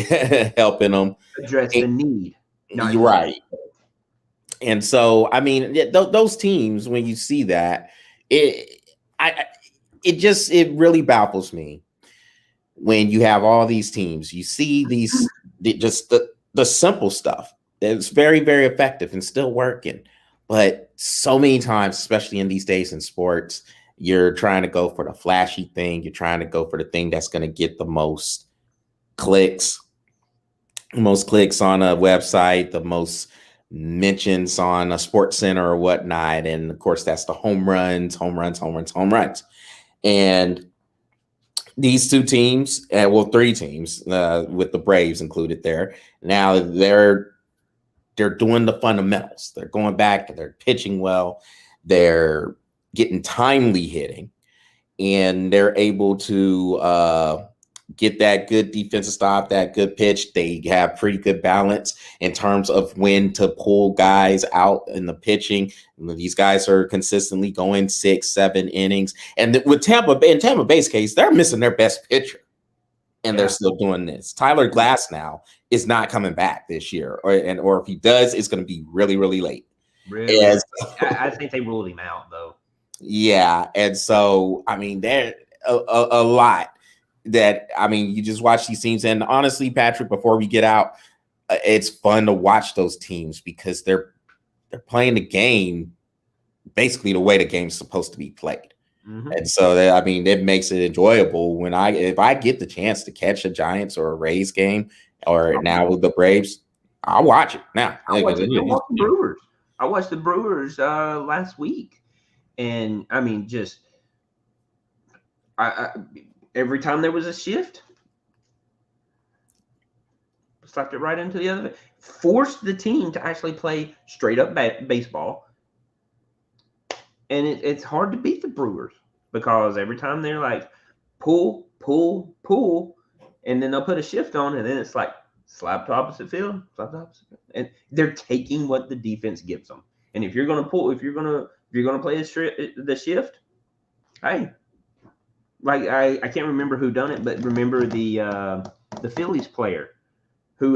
S1: helping them
S2: address the need.
S1: You're right. And so, I mean, those teams, when you see that, it really baffles me when you have all these teams. You see the simple stuff that's very, very effective and still working. But so many times, especially in these days in sports, you're trying to go for the flashy thing. You're trying to go for the thing that's going to get the most clicks on a website, the most mentions on a sports center or whatnot. And of course, that's the home runs. And these two teams, three teams, with the Braves included there. Now they're doing the fundamentals. They're going back, they're pitching well, they're getting timely hitting, and they're able to get that good defensive stop, that good pitch. They have pretty good balance in terms of when to pull guys out in the pitching. These guys are consistently going 6-7 innings. And with Tampa Bay's case, they're missing their best pitcher. And they're still doing this. Tyler Glass now is not coming back this year. Or if he does, it's going to be really, really late.
S2: Really? I think they ruled him out, though.
S1: Yeah. And so, I mean, there's a lot that, I mean, you just watch these teams. And honestly, Patrick, before we get out, it's fun to watch those teams because they're playing the game basically the way the game's supposed to be played. Mm-hmm. And so it makes it enjoyable if I get the chance to catch a Giants or a Rays game, or now with the Braves, I'll watch it now.
S2: I watched the Brewers last week, and I mean, just I every time there was a shift, slapped it right into the other, forced the team to actually play straight up baseball. And it's hard to beat the Brewers because every time they're like pull, and then they'll put a shift on, and then it's like slap to opposite field, and they're taking what the defense gives them. And if you're gonna pull, if you're gonna play the shift, hey, like I can't remember who done it, but remember the Phillies player who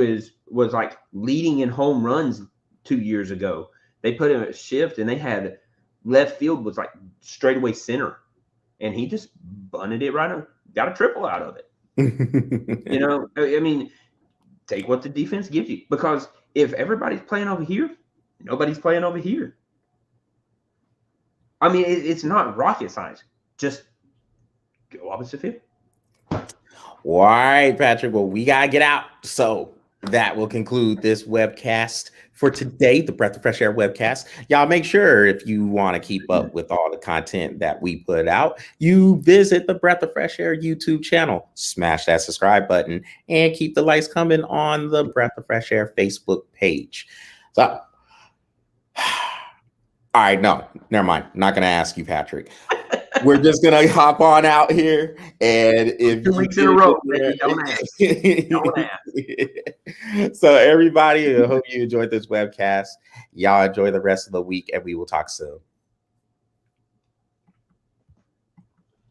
S2: was like leading in home runs 2 years ago. They put him at shift, and they had left field was like straightaway center, and he just bunted it right on, got a triple out of it. I mean, take what the defense gives you, because if everybody's playing over here, nobody's playing over here. I mean, it's not rocket science. Just go opposite field.
S1: All right, Patrick. Well, we gotta get out. So that will conclude this webcast for today, the Breath of Fresh Air webcast. Y'all make sure, if you want to keep up with all the content that we put out, you visit the Breath of Fresh Air YouTube channel, smash that subscribe button, and keep the lights coming on the Breath of Fresh Air Facebook page. So, all right, no, never mind. I'm not going to ask you, Patrick. We're just gonna hop on out here, and if
S2: 2 weeks in a row, don't ask. Don't ask.
S1: So everybody, I hope you enjoyed this webcast. Y'all enjoy the rest of the week, and we will talk soon.